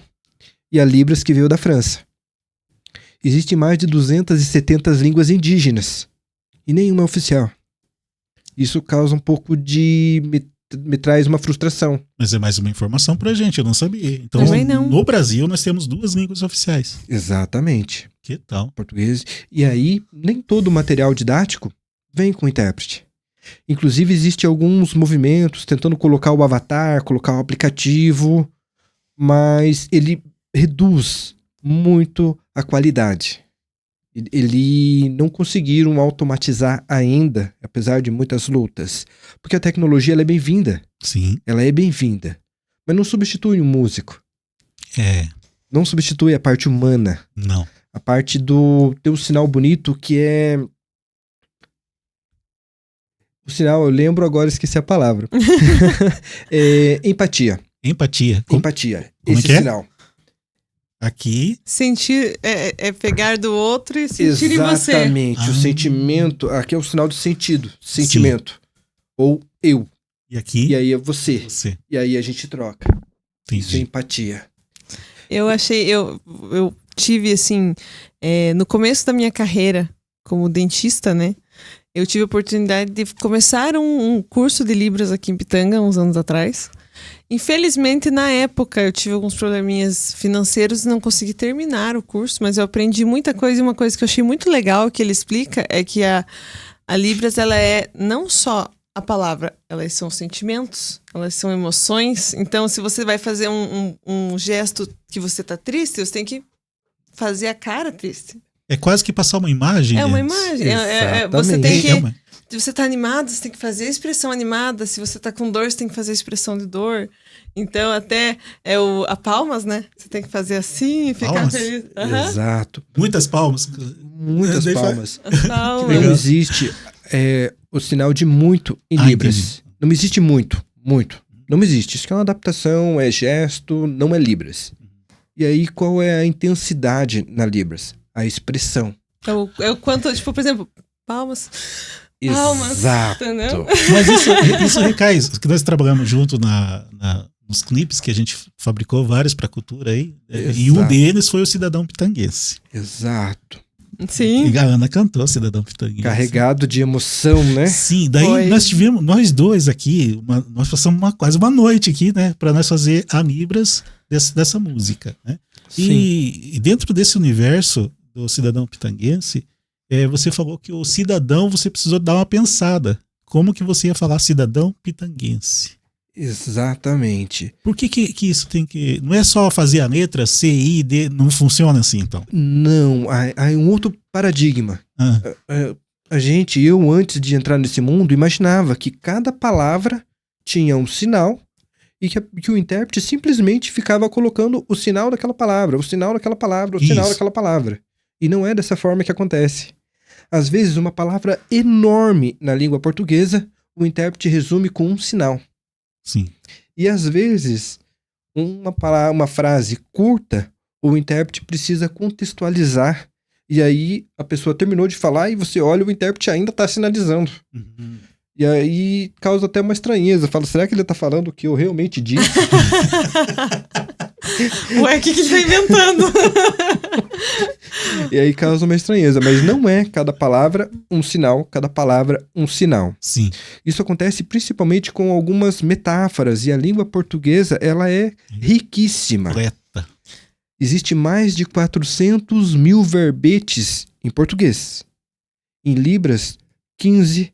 e a Libras, que veio da França. Existem mais de 270 línguas indígenas, e nenhuma é oficial. Isso causa um pouco de... me traz uma frustração. Mas é mais uma informação pra gente, eu não sabia. Então, Também não. no Brasil, nós temos 2 línguas oficiais. Exatamente. Que tal? Português. E aí, nem todo o material didático vem com intérprete. Inclusive, existem alguns movimentos tentando colocar o avatar, colocar o aplicativo, mas ele reduz muito a qualidade. Ele não conseguiram automatizar ainda, apesar de muitas lutas. Porque a tecnologia ela é bem-vinda. Sim. Ela é bem-vinda. Mas não substitui um músico. Não substitui a parte humana. Não. A parte do ter um sinal bonito que é... O sinal, eu lembro agora, esqueci a palavra. Empatia. Empatia. Empatia. como Esse que é? sinal. Aqui, Sentir é pegar do outro e sentir em você. Exatamente. O sentimento, aqui é o sinal de sentido. Sentimento. Ou eu. e aqui, E aí é você. você. E aí a gente troca. Isso é Entendi. empatia. Eu tive assim, no começo da minha carreira como dentista, né? Eu tive a oportunidade de começar um curso de Libras aqui em Pitanga, uns anos atrás. Infelizmente, na época, eu tive alguns probleminhas financeiros e não consegui terminar o curso, mas eu aprendi muita coisa, e uma coisa que eu achei muito legal que ele explica é que a Libras, ela é não só a palavra, elas são sentimentos, elas são emoções. Então, se você vai fazer um gesto que você tá triste, você tem que fazer a cara triste. É quase que passar uma imagem. É uma Denis. imagem. Exatamente. Você tem que... É uma- Se você tá animado, você tem que fazer a expressão animada. Se você tá com dor, você tem que fazer a expressão de dor. Então, até a palmas, né? Você tem que fazer assim e ficar Palmas? feliz. Aham. Exato. Muitas palmas. Muitas Daí palmas. As palmas. Não legal. existe o sinal de muito em Libras. Entendi. Não existe muito. Muito. Não existe. Isso que é uma adaptação, é gesto, não é Libras. E aí, qual é a intensidade na Libras? A expressão. É o quanto, tipo, por exemplo, palmas. Palmas, Exato. entendeu? Mas isso recai, que nós trabalhamos junto nos clipes que a gente fabricou vários para cultura aí, e um Exato. deles foi o Cidadão Pitanguense. Exato. Sim. E a Ana cantou Cidadão Pitanguense. Carregado de emoção, né? Sim, daí Foi. nós tivemos, nós dois aqui, nós passamos quase uma noite aqui, né, para nós fazer a Libras dessa música, né? Sim. E dentro desse universo do Cidadão Pitanguense, você falou que o cidadão você precisou dar uma pensada. Como que você ia falar cidadão pitanguense? Exatamente. Por que isso tem que... Não é só fazer a letra C, I, D, não funciona assim, então? Não, há um outro paradigma. Ah, Eu antes de entrar nesse mundo, imaginava que cada palavra tinha um sinal e que o intérprete simplesmente ficava colocando o sinal daquela palavra, o sinal daquela palavra, o sinal Isso. daquela palavra. E não é dessa forma que acontece. Às vezes, uma palavra enorme na língua portuguesa, o intérprete resume com um sinal. sim. E às vezes, uma frase curta, o intérprete precisa contextualizar. E aí, a pessoa terminou de falar e você olha, o intérprete ainda está sinalizando. Uhum. E aí, causa até uma estranheza. Fala, será que ele está falando o que eu realmente disse? Ué, o que ele tá inventando? E aí, causa uma estranheza. Mas não é cada palavra um sinal, cada palavra um sinal. Sim. Isso acontece principalmente com algumas metáforas. E a língua portuguesa, ela é riquíssima. Correta. Existe mais de 400 mil verbetes em português. Em Libras, 15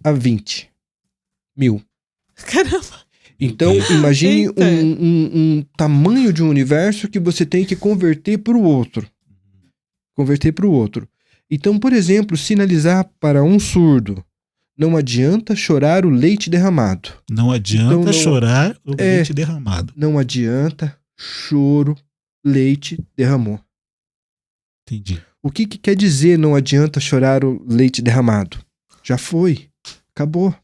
a 20 mil. Caramba. Então, imagine Eita. um tamanho de um universo que você tem que converter para o outro. Converter para o outro. Então, por exemplo, sinalizar para um surdo: não adianta chorar o leite derramado. Não adianta Então, não- chorar o leite derramado. Não adianta choro, leite derramou. Entendi. O que quer dizer não adianta chorar o leite derramado? Já foi. Acabou.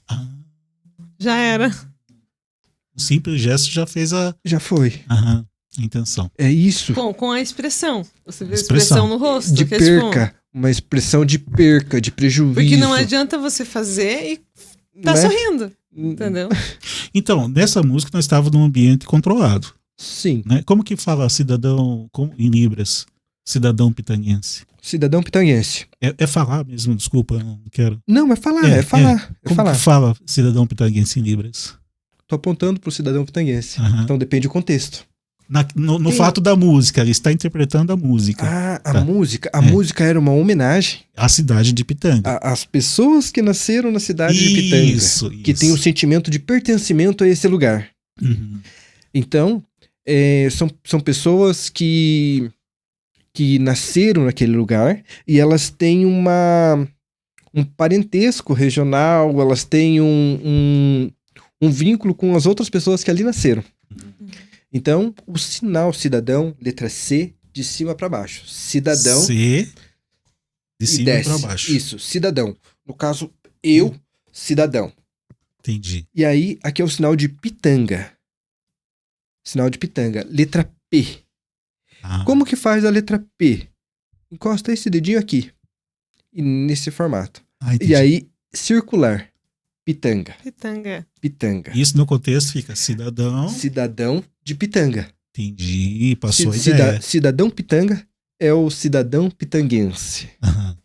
Ah, Já era. um simples gesto já fez a intenção. É isso. Com a expressão. Você vê a Expressão. expressão no rosto. De que é tipo- perca. Uma expressão de perca, de prejuízo. Porque não adianta você fazer e tá Né? sorrindo. Entendeu? Então, nessa música nós estávamos num ambiente controlado, Sim. né? Como que fala cidadão em Libras? Cidadão pitanguense. Cidadão pitanguense. É falar mesmo, desculpa, não quero. Não, é falar, é falar. É Como falar. que fala cidadão pitanguense em Libras? Tô apontando pro cidadão pitanguense. Aham. Então depende do contexto. No Sim. fato da música, ele está interpretando a música. Ah, a Tá. música. A É. música era uma homenagem A cidade de Pitanga. às pessoas que nasceram na cidade de Pitanga. Isso. Que tem o sentimento de pertencimento a esse lugar. Uhum. Então, são pessoas que nasceram naquele lugar e elas têm um parentesco regional, elas têm um vínculo com as outras pessoas que ali nasceram. Então, o sinal cidadão, letra C, de cima para baixo. Cidadão C de e cima desce. para baixo. Isso, cidadão. No caso, eu, cidadão. Entendi. E aí, aqui é o sinal de Pitanga. Sinal de Pitanga. Letra P. Ah, Como que faz a letra P? Encosta esse dedinho aqui. E nesse formato. entendi. E aí, circular. Pitanga. Pitanga. Pitanga. Isso no contexto fica cidadão. Cidadão de Pitanga. Entendi, passou a ideia. Cidadão Pitanga é o cidadão pitanguense. Aham.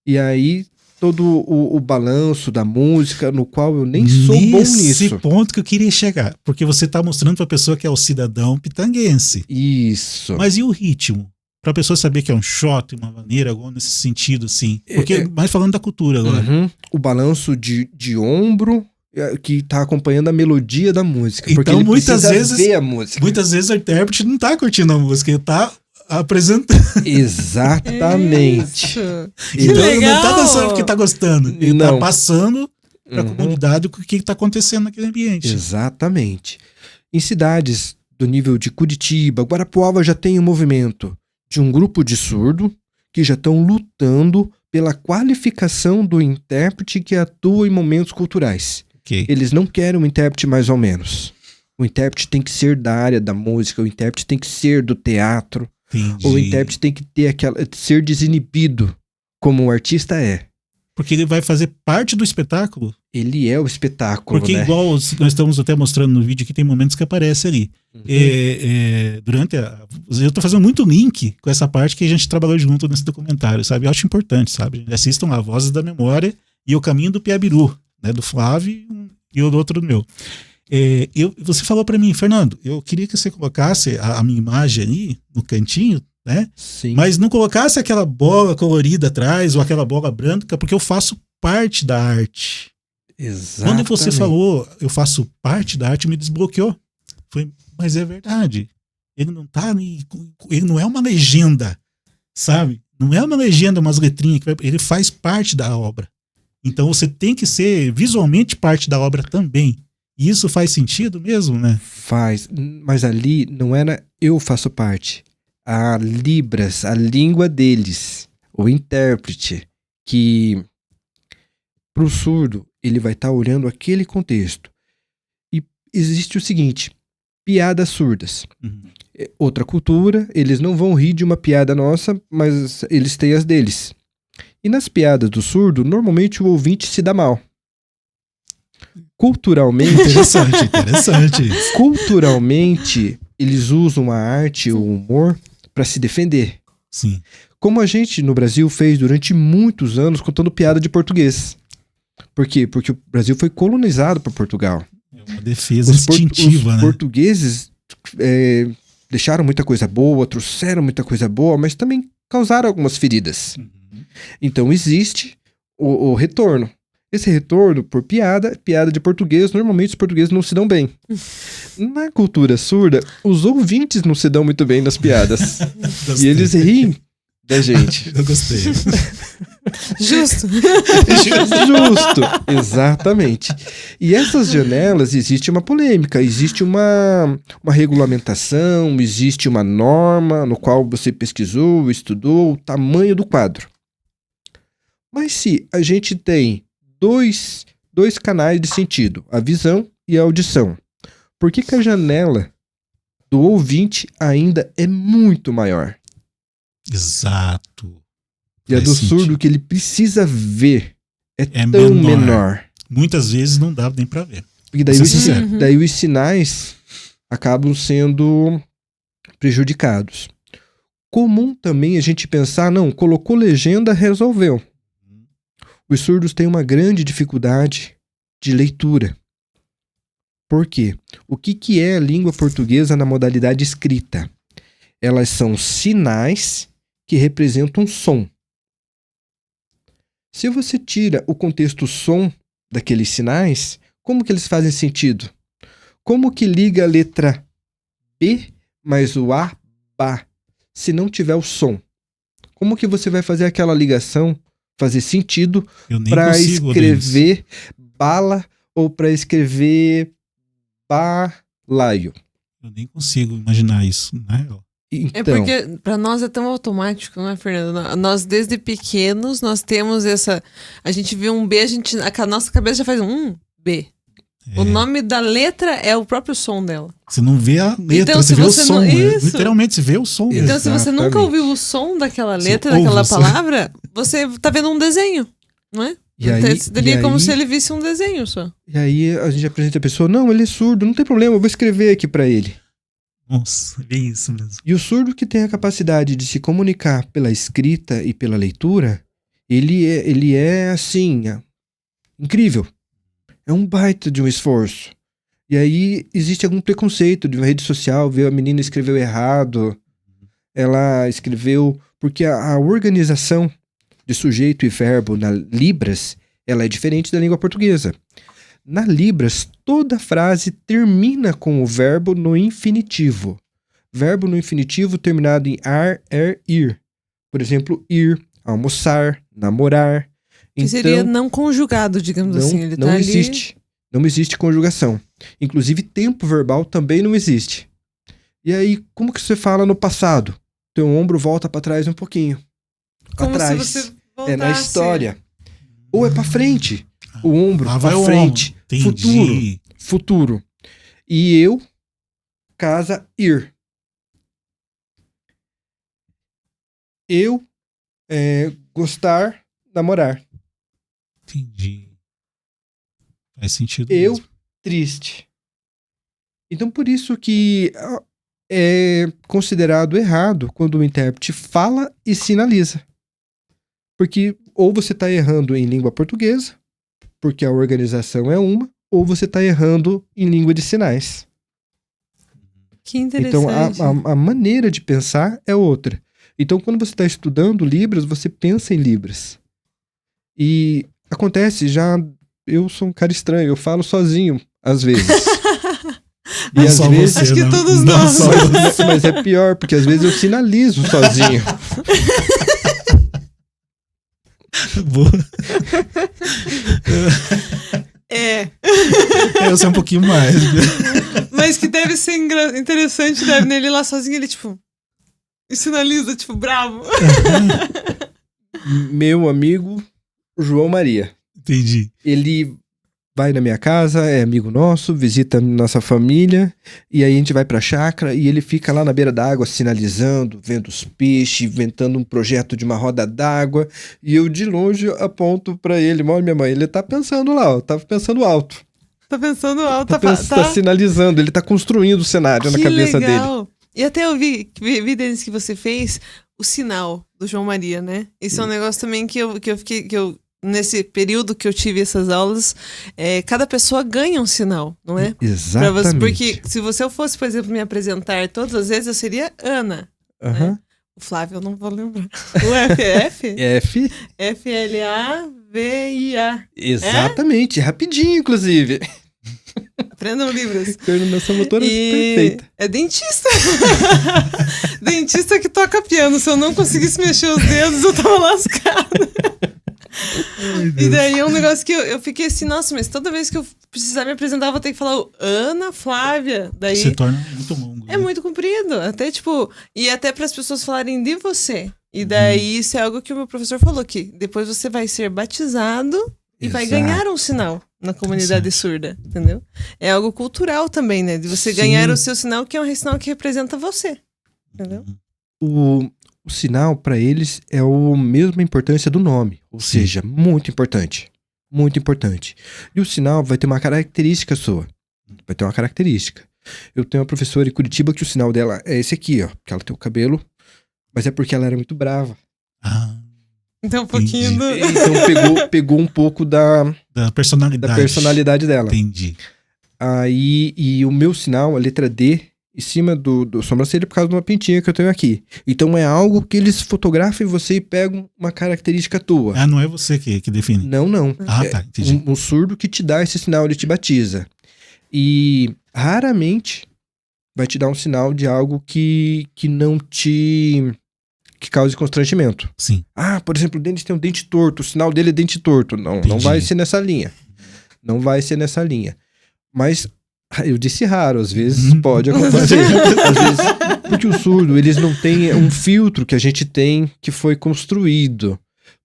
E aí, todo o balanço da música, no qual eu nem sou bom Nesse nisso. ponto que eu queria chegar. Porque você está mostrando para a pessoa que é o cidadão pitanguense. Isso. Mas e o ritmo? Para a pessoa saber que é um shot, uma maneira, algo nesse sentido, assim. Porque, mais falando da cultura agora. Uhum. O balanço de ombro que tá acompanhando a melodia da música. Porque Então, ele muitas precisa vezes- ver a música. Muitas vezes o intérprete não tá curtindo a música, ele tá apresentando. Exatamente. Isso. Então ele não legal! tá dançando porque tá gostando. Ele Não. tá passando pra Uhum. comunidade o que tá acontecendo naquele ambiente. Exatamente. Em cidades do nível de Curitiba, Guarapuava já tem um movimento de um grupo de surdo que já estão lutando pela qualificação do intérprete que atua em momentos culturais. Ok. Eles não querem um intérprete mais ou menos. O intérprete tem que ser da área da música, o intérprete tem que ser do teatro, Entendi. o intérprete tem que ter ser desinibido, como o artista é. Porque ele vai fazer parte do espetáculo. Ele é o espetáculo, Porque né? igual nós estamos até mostrando no vídeo que tem momentos que aparece ali. Eu tô fazendo muito link com essa parte que a gente trabalhou junto nesse documentário, sabe? Eu acho importante, sabe? Assistam lá, Vozes da Memória e O Caminho do Piabiru, né? Do Flávio e o outro do meu. Você falou para mim, Fernando, eu queria que você colocasse a minha imagem ali no cantinho, né? Sim. Mas não colocasse aquela bola colorida atrás ou aquela bola branca, porque eu faço parte da arte. Exatamente. Quando você falou, eu faço parte da arte, me desbloqueou. Falei, mas é verdade. Ele não é uma legenda, sabe? Não é uma legenda, umas letrinhas. Ele faz parte da obra. Então você tem que ser visualmente parte da obra também. E isso faz sentido mesmo, né? Faz. Mas ali não era eu faço parte. A Libras, a língua deles, o intérprete, que pro surdo ele vai estar olhando aquele contexto. E existe o seguinte, piadas surdas. Uhum. Outra cultura, eles não vão rir de uma piada nossa, mas eles têm as deles. E nas piadas do surdo, normalmente o ouvinte se dá mal. Culturalmente, Interessante. culturalmente, eles usam a arte, o humor, para se defender. Sim. Como a gente no Brasil fez durante muitos anos contando piada de português. Por quê? Porque o Brasil foi colonizado por Portugal. É uma defesa instintiva, os né? portugueses deixaram muita coisa boa, trouxeram muita coisa boa, mas também causaram algumas feridas. Uhum. Então existe o retorno. Esse retorno por piada de português, normalmente os portugueses não se dão bem. Na cultura surda, os ouvintes não se dão muito bem nas piadas. E eles riem da gente. Eu gostei. Justo. Justo, exatamente. E essas janelas, existe uma polêmica, existe uma regulamentação, existe uma norma no qual você pesquisou, estudou o tamanho do quadro. Mas se a gente tem dois canais de sentido, a visão e a audição, por que a janela do ouvinte ainda é muito maior? Exato. E a Faz do sentido. surdo que ele precisa ver é tão menor. menor. Muitas vezes não dá nem pra ver. E daí, Vou ser sincero. daí os sinais acabam sendo prejudicados. Comum também a gente pensar, não, colocou legenda, resolveu. Os surdos têm uma grande dificuldade de leitura. Por quê? O que é a língua portuguesa na modalidade escrita? Elas são sinais que representam som. Se você tira o contexto som daqueles sinais, como que eles fazem sentido? Como que liga a letra B mais o A, ba, se não tiver o som? Como que você vai fazer aquela ligação fazer sentido para escrever bala ou para escrever balaio? Eu nem consigo imaginar isso, né? É porque para nós é tão automático, não é, Fernando? Nós desde pequenos nós temos essa, a gente vê um B, a nossa cabeça já faz um B. O nome da letra é o próprio som dela. Você não vê a letra, então, você vê o som. Literalmente, você vê o som. Então, exatamente. Se você nunca ouviu o som daquela letra, daquela palavra, você tá vendo um desenho, não é? Seria como se ele visse um desenho só. E aí a gente apresenta a pessoa, não, ele é surdo, não tem problema, eu vou escrever aqui pra ele. Nossa, é isso mesmo. E o surdo que tem a capacidade de se comunicar pela escrita e pela leitura, ele é assim, incrível. É um baita de um esforço. E aí existe algum preconceito de uma rede social, viu? A menina escreveu errado. Ela escreveu... Porque a organização de sujeito e verbo na Libras, ela é diferente da língua portuguesa. Na Libras, toda frase termina com o verbo no infinitivo. Verbo no infinitivo terminado em ar, ir. Por exemplo, ir, almoçar, namorar... Que seria não conjugado, digamos assim. Ele não tá existe. Ali... Não existe conjugação. Inclusive, tempo verbal também não existe. E aí, como que você fala no passado? Teu ombro volta para trás um pouquinho. Como atrás. Se você voltasse. É na história. Ou é para frente. O ombro para frente. Futuro. E eu, casa, ir. Eu gostar, namorar. Entendi. Faz sentido. Eu, mesmo. triste. Então, por isso que é considerado errado quando o intérprete fala e sinaliza. Porque ou você está errando em língua portuguesa, porque a organização é uma, ou você está errando em língua de sinais. Que interessante. Então, a maneira de pensar é outra. Então, quando você está estudando Libras, você pensa em Libras. E acontece, eu sou um cara estranho, eu falo sozinho, às vezes. E Não às só vezes... você, Acho que não. todos Não nós. só você. Mas é pior, porque às vezes eu sinalizo sozinho. Boa. Eu sei um pouquinho mais. Mas que deve ser interessante, deve, né? Ele lá sozinho, ele tipo... E sinaliza, tipo, bravo. Meu amigo João Maria. Entendi. Ele vai na minha casa, é amigo nosso, visita nossa família, e aí a gente vai pra chácara e ele fica lá na beira da água sinalizando, vendo os peixes, inventando um projeto de uma roda d'água, e eu de longe aponto pra ele, olha minha mãe, ele tá pensando lá, ó, tá pensando alto. Tá pensando alto, Tá sinalizando, ele tá construindo o cenário na cabeça dele. E até eu vi Denis, que você fez o sinal do João Maria, né? Isso é um negócio também que eu nesse período que eu tive essas aulas, cada pessoa ganha um sinal, não é? Exatamente. Porque se você fosse, por exemplo, me apresentar todas as vezes, eu seria Ana. Aham. Né? O Flávio eu não vou lembrar. O F? F. F-L-A-V-I-A. Exatamente, rapidinho, inclusive. Aprendam Libras. Coordenação motora perfeita. É dentista. Dentista que toca piano. Se eu não conseguisse mexer os dedos, eu tava lascada. E daí é um negócio que eu fiquei assim, nossa, mas toda vez que eu precisar me apresentar, eu vou ter que falar o Ana Flávia. Daí Se torna muito longo. é muito comprido. Até tipo, e até para as pessoas falarem de você. E daí isso é algo que o meu professor falou, que depois você vai ser batizado e vai ganhar um sinal na comunidade surda, entendeu? É algo cultural também, né? De você ganhar o seu sinal, que é um sinal que representa você, entendeu? O sinal, para eles, é a mesma importância do nome. Ou seja, muito importante. Muito importante. E o sinal vai ter uma característica sua. Vai ter uma característica. Eu tenho uma professora em Curitiba que o sinal dela é esse aqui, ó. Que ela tem o cabelo, mas é porque ela era muito brava. Ah, então um pouquinho do... Então pegou um pouco da personalidade dela. Entendi. Aí, e o meu sinal, a letra D, em cima do sobrancelha por causa de uma pintinha que eu tenho aqui. Então é algo que eles fotografam em você e pegam uma característica tua. Ah, não é você que define? Não. Ah, tá, entendi. Um surdo que te dá esse sinal, ele te batiza. E raramente vai te dar um sinal de algo que não te... que cause constrangimento. Sim. Ah, por exemplo, o Denis tem um dente torto, o sinal dele é dente torto. Não vai ser nessa linha. Não vai ser nessa linha. Mas eu disse raro, às vezes pode acontecer. Às vezes, porque o surdo, eles não têm um filtro que a gente tem que foi construído.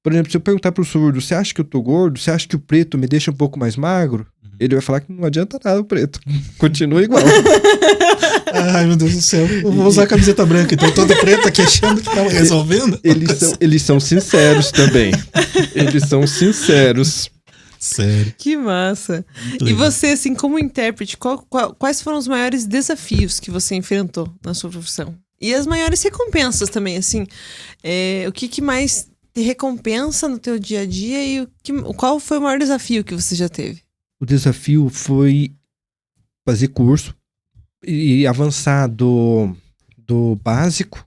Por exemplo, se eu perguntar pro surdo, você acha que eu tô gordo? Você acha que o preto me deixa um pouco mais magro? Ele vai falar que não adianta nada o preto. Continua igual. Ai, meu Deus do céu. Eu vou usar a camiseta branca, então todo preto aqui achando que tava resolvendo. Eles são sinceros também. Eles são sinceros. Sério. Que massa. Muito E legal. você, assim, como intérprete, quais foram os maiores desafios que você enfrentou na sua profissão? E as maiores recompensas também, assim. O que mais te recompensa no teu dia a dia e qual foi o maior desafio que você já teve? O desafio foi fazer curso e avançar do básico,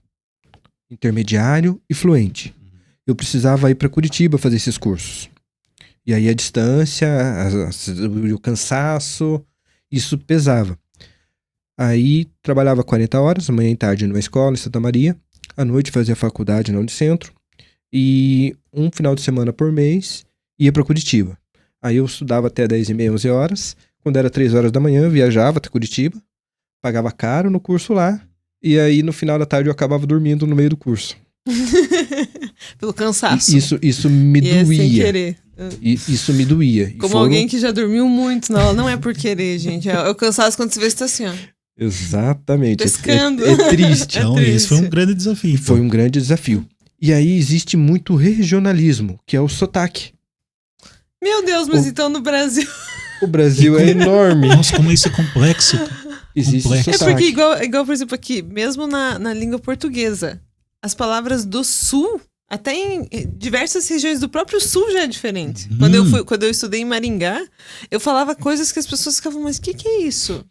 intermediário e fluente. Eu precisava ir para Curitiba fazer esses cursos. E aí a distância, o cansaço, isso pesava. Aí trabalhava 40 horas, manhã e tarde numa escola em Santa Maria, à noite fazia faculdade na Unicentro, e um final de semana por mês ia para Curitiba. Aí eu estudava até 10h30, 11 horas, quando era 3 horas da manhã eu viajava até Curitiba, pagava caro no curso lá, e aí no final da tarde eu acabava dormindo no meio do curso. Pelo cansaço. Isso me doía. Sem querer. Isso me doía. Como alguém que já dormiu muito, não é por querer, gente. É o cansaço quando você vê que tá assim, ó. Exatamente. Pescando. É triste. Então, esse foi um grande desafio. Foi um grande desafio. E aí existe muito regionalismo, que é o sotaque. Meu Deus, mas então no Brasil... O Brasil é enorme. Nossa, como isso é complexo. Existe complexo. É sotaque. porque, igual, por exemplo, aqui, mesmo na língua portuguesa, as palavras do sul, até em diversas regiões do próprio sul já é diferente. Quando eu estudei em Maringá, eu falava coisas que as pessoas ficavam, mas o que é isso?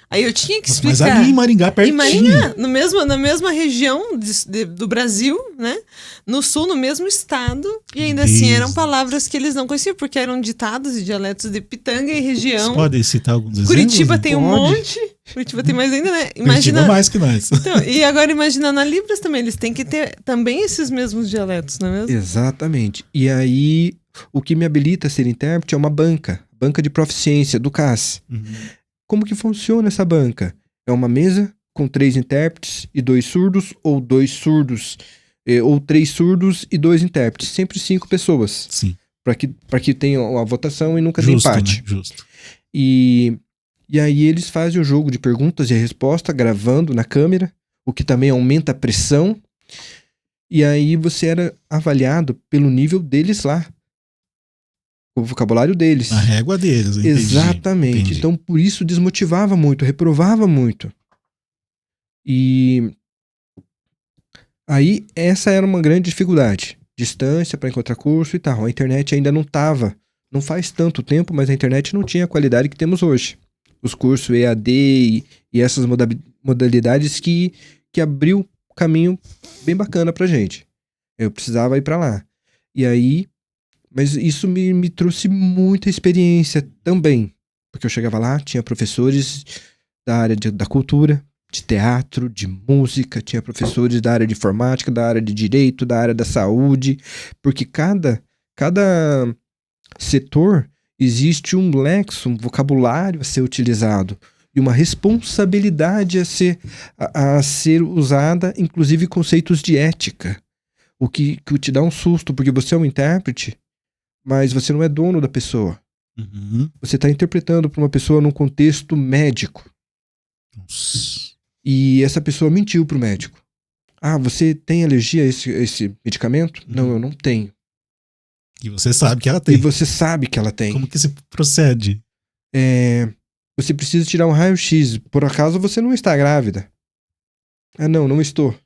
Aí eu tinha que explicar. Mas ali em Maringá, pertinho. Em Maringá, na mesma região do Brasil, né? No sul, no mesmo estado. E ainda assim eram palavras que eles não conheciam, porque eram ditados e dialetos de Pitanga e região. Você pode citar alguns exemplos? Curitiba tem um Pode. monte. Curitiba tem mais ainda, né? Curitiba mais que nós. Então, e agora imagina na Libras também, eles têm que ter também esses mesmos dialetos, não é mesmo? Exatamente. E aí, o que me habilita a ser intérprete é uma banca de proficiência do CAS. Como que funciona essa banca? É uma mesa com 3 intérpretes e 2 surdos, ou 2 surdos, ou 3 surdos e 2 intérpretes. Sempre 5 pessoas. Sim. Para que tenha a votação e nunca Justo, tenha empate. né? Justo. E aí eles fazem o jogo de perguntas e resposta, gravando na câmera, o que também aumenta a pressão. E aí você era avaliado pelo nível deles lá. O vocabulário deles. A régua deles. Entendi, Exatamente. entendi. Então, por isso desmotivava muito, reprovava muito. E aí, essa era uma grande dificuldade. Distância para encontrar curso e tal. A internet ainda não estava. Não faz tanto tempo, mas a internet não tinha a qualidade que temos hoje. Os cursos EAD e essas modalidades que abriu caminho bem bacana pra gente. Eu precisava ir pra lá. E aí... Mas isso me trouxe muita experiência também. Porque eu chegava lá, tinha professores da área da cultura, de teatro, de música, tinha professores da área de informática, da área de direito, da área da saúde. Porque cada setor existe um lexo, um vocabulário a ser utilizado. E uma responsabilidade a ser usada, inclusive conceitos de ética. O que te dá um susto, porque você é um intérprete, mas você não é dono da pessoa. Você está interpretando para uma pessoa num contexto médico. Nossa. E essa pessoa mentiu para o médico. Ah, você tem alergia a esse medicamento? Não, eu não tenho. E você sabe que ela tem. E você sabe que ela tem. Como que se procede? Você precisa tirar um raio-x. Por acaso você não está grávida? Ah, não estou.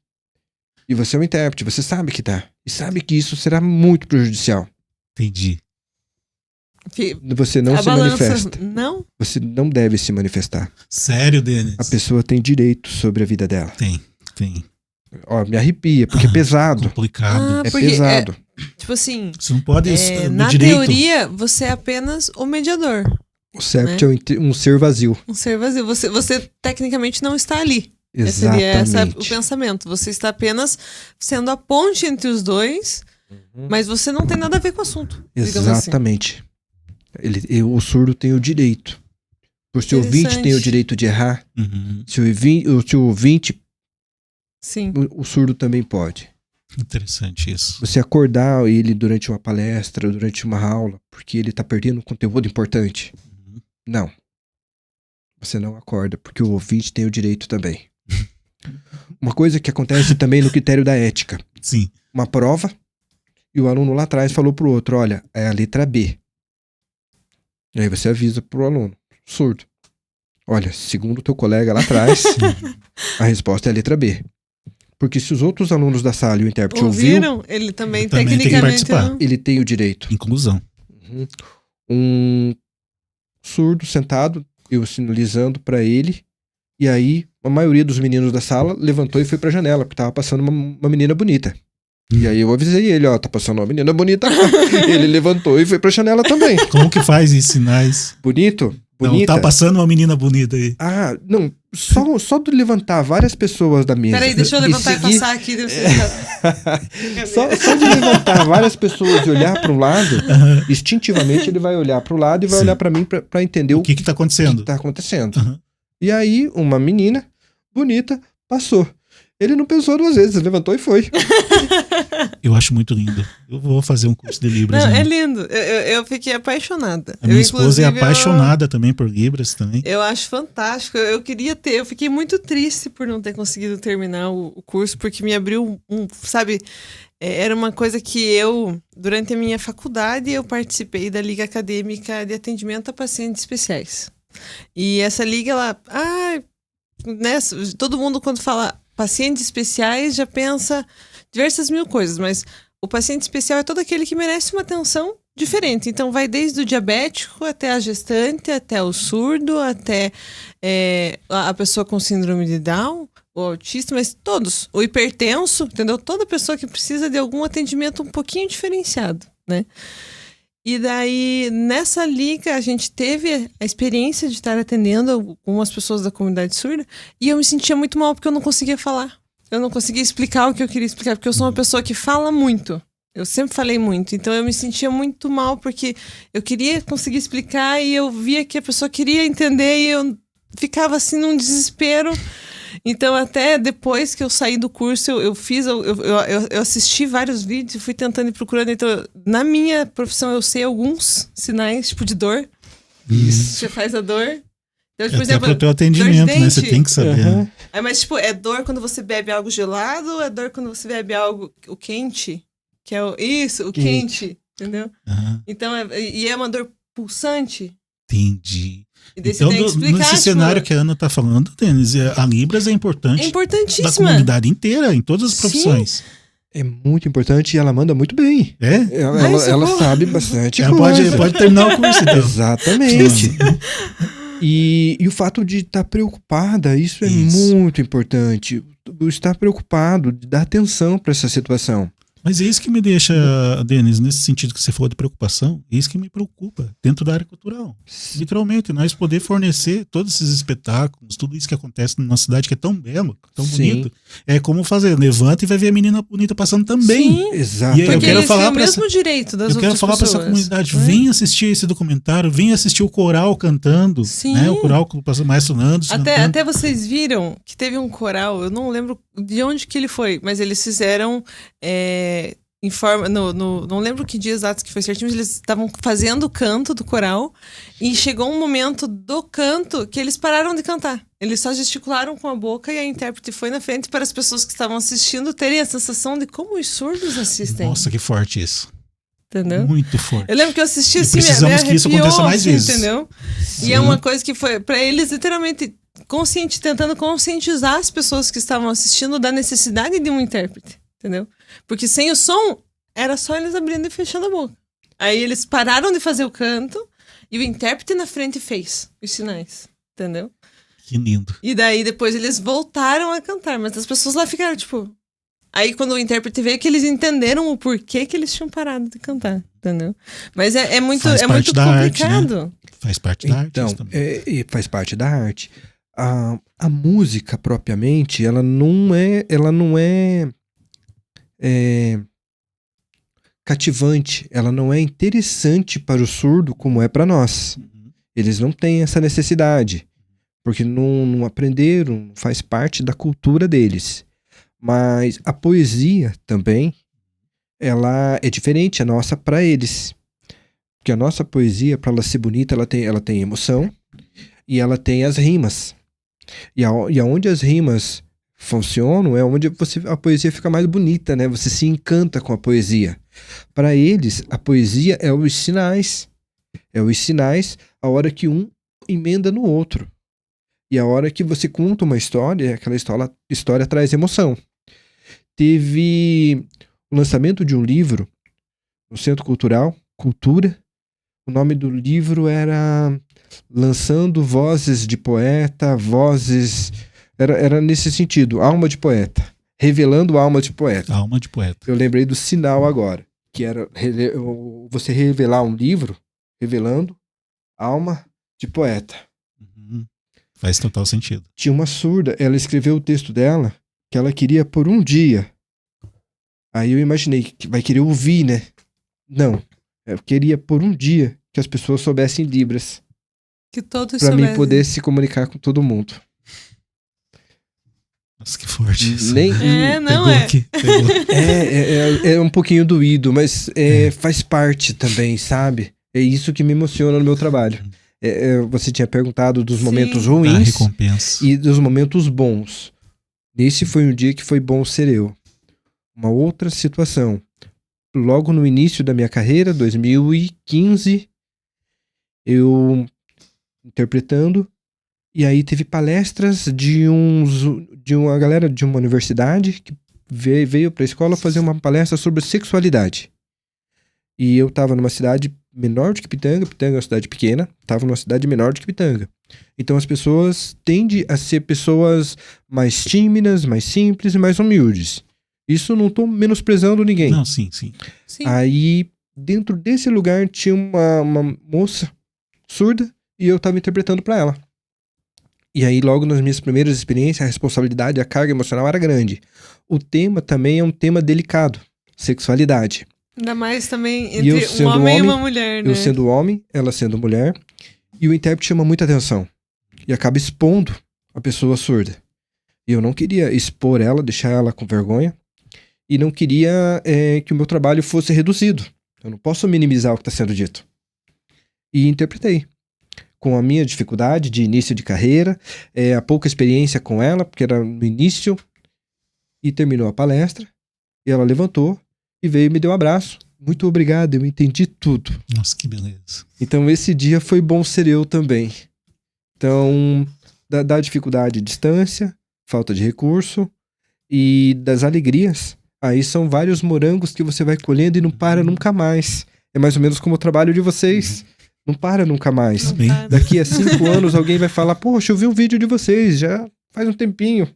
E você é um intérprete, você sabe que tá. E sabe que isso será muito prejudicial. Entendi. Você não se manifesta. Não? Você não deve se manifestar. Sério, Denis? A pessoa tem direito sobre a vida dela. Tem. Ó, me arrepia, porque é pesado. Complicado. É porque pesado. Tipo assim, Você não pode... no na direito, teoria, você é apenas o mediador. O intérprete é um ser vazio. Um ser vazio. Você tecnicamente não está ali. Exatamente. Esse seria o pensamento. Você está apenas sendo a ponte entre os dois, mas você não tem nada a ver com o assunto. Exatamente. O surdo tem o direito. Por se o ouvinte tem o direito de errar, se o ouvinte, sim. O surdo também pode. Interessante isso. Você acordar ele durante uma palestra, durante uma aula, porque ele está perdendo um conteúdo importante. Não. Você não acorda, porque o ouvinte tem o direito também. Uma coisa que acontece também no critério da ética. Sim. Uma prova, e o aluno lá atrás falou pro outro, olha, é a letra B. E aí você avisa pro aluno, surdo. Olha, segundo o teu colega lá atrás, a resposta é a letra B. Porque se os outros alunos da sala e o intérprete ouviram, ele também tem que tecnicamente... participar. ele tem o direito. Inclusão. Um surdo sentado, eu sinalizando pra ele, e aí a maioria dos meninos da sala levantou e foi pra janela, porque tava passando uma menina bonita. E aí eu avisei ele, ó, tá passando uma menina bonita lá. Ele levantou e foi pra janela também. Como que faz esses sinais? Bonito? Não, Bonita? tá passando uma menina bonita aí. Ah, não, só de levantar várias pessoas da mesa. Peraí, deixa eu levantar e passar aqui. Só de levantar várias pessoas e olhar para um lado, instintivamente ele vai olhar para o lado e vai olhar para mim para entender o que tá acontecendo. Tá acontecendo. E aí, uma menina bonita passou. Ele não pensou 2 vezes, levantou e foi. Eu acho muito lindo. Eu vou fazer um curso de Libras. Não, é lindo. Eu fiquei apaixonada. A minha esposa é apaixonada também por Libras também. Eu acho fantástico. Eu queria ter. Eu fiquei muito triste por não ter conseguido terminar o curso, porque me abriu sabe... era uma coisa que eu, durante a minha faculdade, eu participei da Liga Acadêmica de Atendimento a Pacientes Especiais. E essa liga, né, todo mundo quando fala pacientes especiais já pensa diversas mil coisas, mas o paciente especial é todo aquele que merece uma atenção diferente. Então vai desde o diabético até a gestante, até o surdo, até a pessoa com síndrome de Down, o autista, mas todos. O hipertenso, entendeu? Toda pessoa que precisa de algum atendimento um pouquinho diferenciado, né? E daí, nessa liga, a gente teve a experiência de estar atendendo algumas pessoas da comunidade surda e eu me sentia muito mal porque eu não conseguia falar. Eu não conseguia explicar o que eu queria explicar, porque eu sou uma pessoa que fala muito. Eu sempre falei muito, então eu me sentia muito mal porque eu queria conseguir explicar e eu via que a pessoa queria entender e eu ficava assim num desespero. Então até depois que eu saí do curso, eu assisti vários vídeos e fui tentando ir procurando. Então na minha profissão eu sei alguns sinais, tipo de dor. Isso. Você faz a dor. Então, por Até exemplo, pro teu atendimento, né? Você tem que saber. Uhum. Mas tipo, é dor quando você bebe algo gelado ou é dor quando você bebe algo o quente? Que é o quente, entendeu? Uhum. Então, é uma dor pulsante. Entendi. E daí Então, você tem que explicar, nesse tipo, cenário que a Ana tá falando, Denis, a Libras é importante é da importantíssima. comunidade inteira, em todas as profissões. É muito importante e ela manda muito bem. É? Ela sabe bastante Ela coisa. pode terminar o curso, então. Exatamente. E o fato de estar preocupada, isso é muito importante. O estar preocupado, de dar atenção para essa situação. Mas é isso que me deixa, Denis, nesse sentido que você falou de preocupação, é isso que me preocupa dentro da área cultural. Literalmente, nós poder fornecer todos esses espetáculos, tudo isso que acontece na nossa cidade, que é tão belo, tão bonito, é como fazer, levanta e vai ver a menina bonita passando também. Sim. Exato. E eu Porque quero eles falar têm o pra mesmo direito das Eu quero outras falar para pessoas. essa comunidade, né? vem assistir esse documentário, vem assistir o coral cantando, Sim. né? O coral com o maestro Nando cantando. Até vocês viram que teve um coral, eu não lembro de onde que ele foi, mas eles fizeram em forma, não lembro que dia exato que foi certinho, mas eles estavam fazendo o canto do coral e chegou um momento do canto que eles pararam de cantar. Eles só gesticularam com a boca e a intérprete foi na frente para as pessoas que estavam assistindo terem a sensação de como os surdos assistem. Nossa, que forte isso. Entendeu? Muito forte. Eu lembro que eu assisti E assim, precisamos que isso aconteça mais vezes. Entendeu? Sim. E é uma coisa que foi para eles literalmente tentando conscientizar as pessoas que estavam assistindo da necessidade de um intérprete, entendeu? Porque sem o som era só eles abrindo e fechando a boca. Aí eles pararam de fazer o canto e o intérprete na frente fez os sinais, entendeu? Que lindo. E daí depois eles voltaram a cantar, mas as pessoas lá ficaram tipo... Aí quando o intérprete veio que eles entenderam o porquê que eles tinham parado de cantar, entendeu? Mas é muito da arte, complicado. né? Faz parte da arte Então, isso também. faz parte da arte. A música propriamente, ela não é cativante, ela não é interessante para o surdo como é para nós. Eles não têm essa necessidade, porque não aprenderam, não faz parte da cultura deles. Mas a poesia também, ela é diferente, a nossa para eles. Porque a nossa poesia, para ela ser bonita, ela tem emoção e ela tem as rimas. E aonde as rimas funcionam é onde a poesia fica mais bonita, né? Você se encanta com a poesia. Para eles, a poesia é os sinais. É os sinais a hora que um emenda no outro. E a hora que você conta uma história, aquela história traz emoção. Teve o lançamento de um livro no Centro Cultural, Cultura. O nome do livro era Lançando Vozes de Poeta, Vozes... Era nesse sentido, alma de poeta. Revelando a alma de poeta. Alma de poeta. Eu lembrei do sinal agora, que era você revelar um livro, revelando alma de poeta. Uhum. Faz total sentido. Tinha uma surda, ela escreveu o texto dela, que ela queria por um dia. Aí eu imaginei que vai querer ouvir, né? Não, eu queria por um dia que as pessoas soubessem Libras. Que todos Pra mim soubessem. poder se comunicar com todo mundo. Nossa, que forte isso. Não Pegou é. aqui, pegou. É um pouquinho doído, mas faz parte também, sabe? É isso que me emociona no meu trabalho. Você tinha perguntado dos momentos Dá ruins recompensa. e dos momentos bons. Esse foi um dia que foi bom ser eu. uma outra situação. Logo no início da minha carreira, 2015, eu interpretando, e aí teve palestras de uma galera de uma universidade que veio para a escola fazer uma palestra sobre sexualidade. E eu estava numa cidade menor do que Pitanga é uma cidade pequena, estava numa cidade menor do que Pitanga. Então as pessoas tendem a ser pessoas mais tímidas, mais simples e mais humildes. Isso não estou menosprezando ninguém. Não, sim. Aí, dentro desse lugar, tinha uma moça surda e eu estava interpretando para ela. E aí, logo nas minhas primeiras experiências, a responsabilidade, a carga emocional era grande. O tema também é um tema delicado, sexualidade. Ainda mais também E eu entre um sendo homem e uma mulher, né? Eu sendo homem, ela sendo mulher, e o intérprete chama muita atenção. E acaba expondo a pessoa surda. E eu não queria expor ela, deixar ela com vergonha, e não queria que o meu trabalho fosse reduzido. Eu não posso minimizar o que está sendo dito. E interpretei. Com a minha dificuldade de início de carreira, a pouca experiência com ela, porque era no início, e terminou a palestra, e ela levantou e veio e me deu um abraço. Muito obrigado, eu entendi tudo. Nossa, que beleza. Então esse dia foi bom ser eu também. Então, da dificuldade, distância, falta de recurso, e das alegrias, aí são vários morangos que você vai colhendo e não para nunca mais. É mais ou menos como o trabalho de vocês. Não para nunca mais. Bem, Daqui a 5 anos alguém vai falar, poxa, eu vi um vídeo de vocês, já faz um tempinho.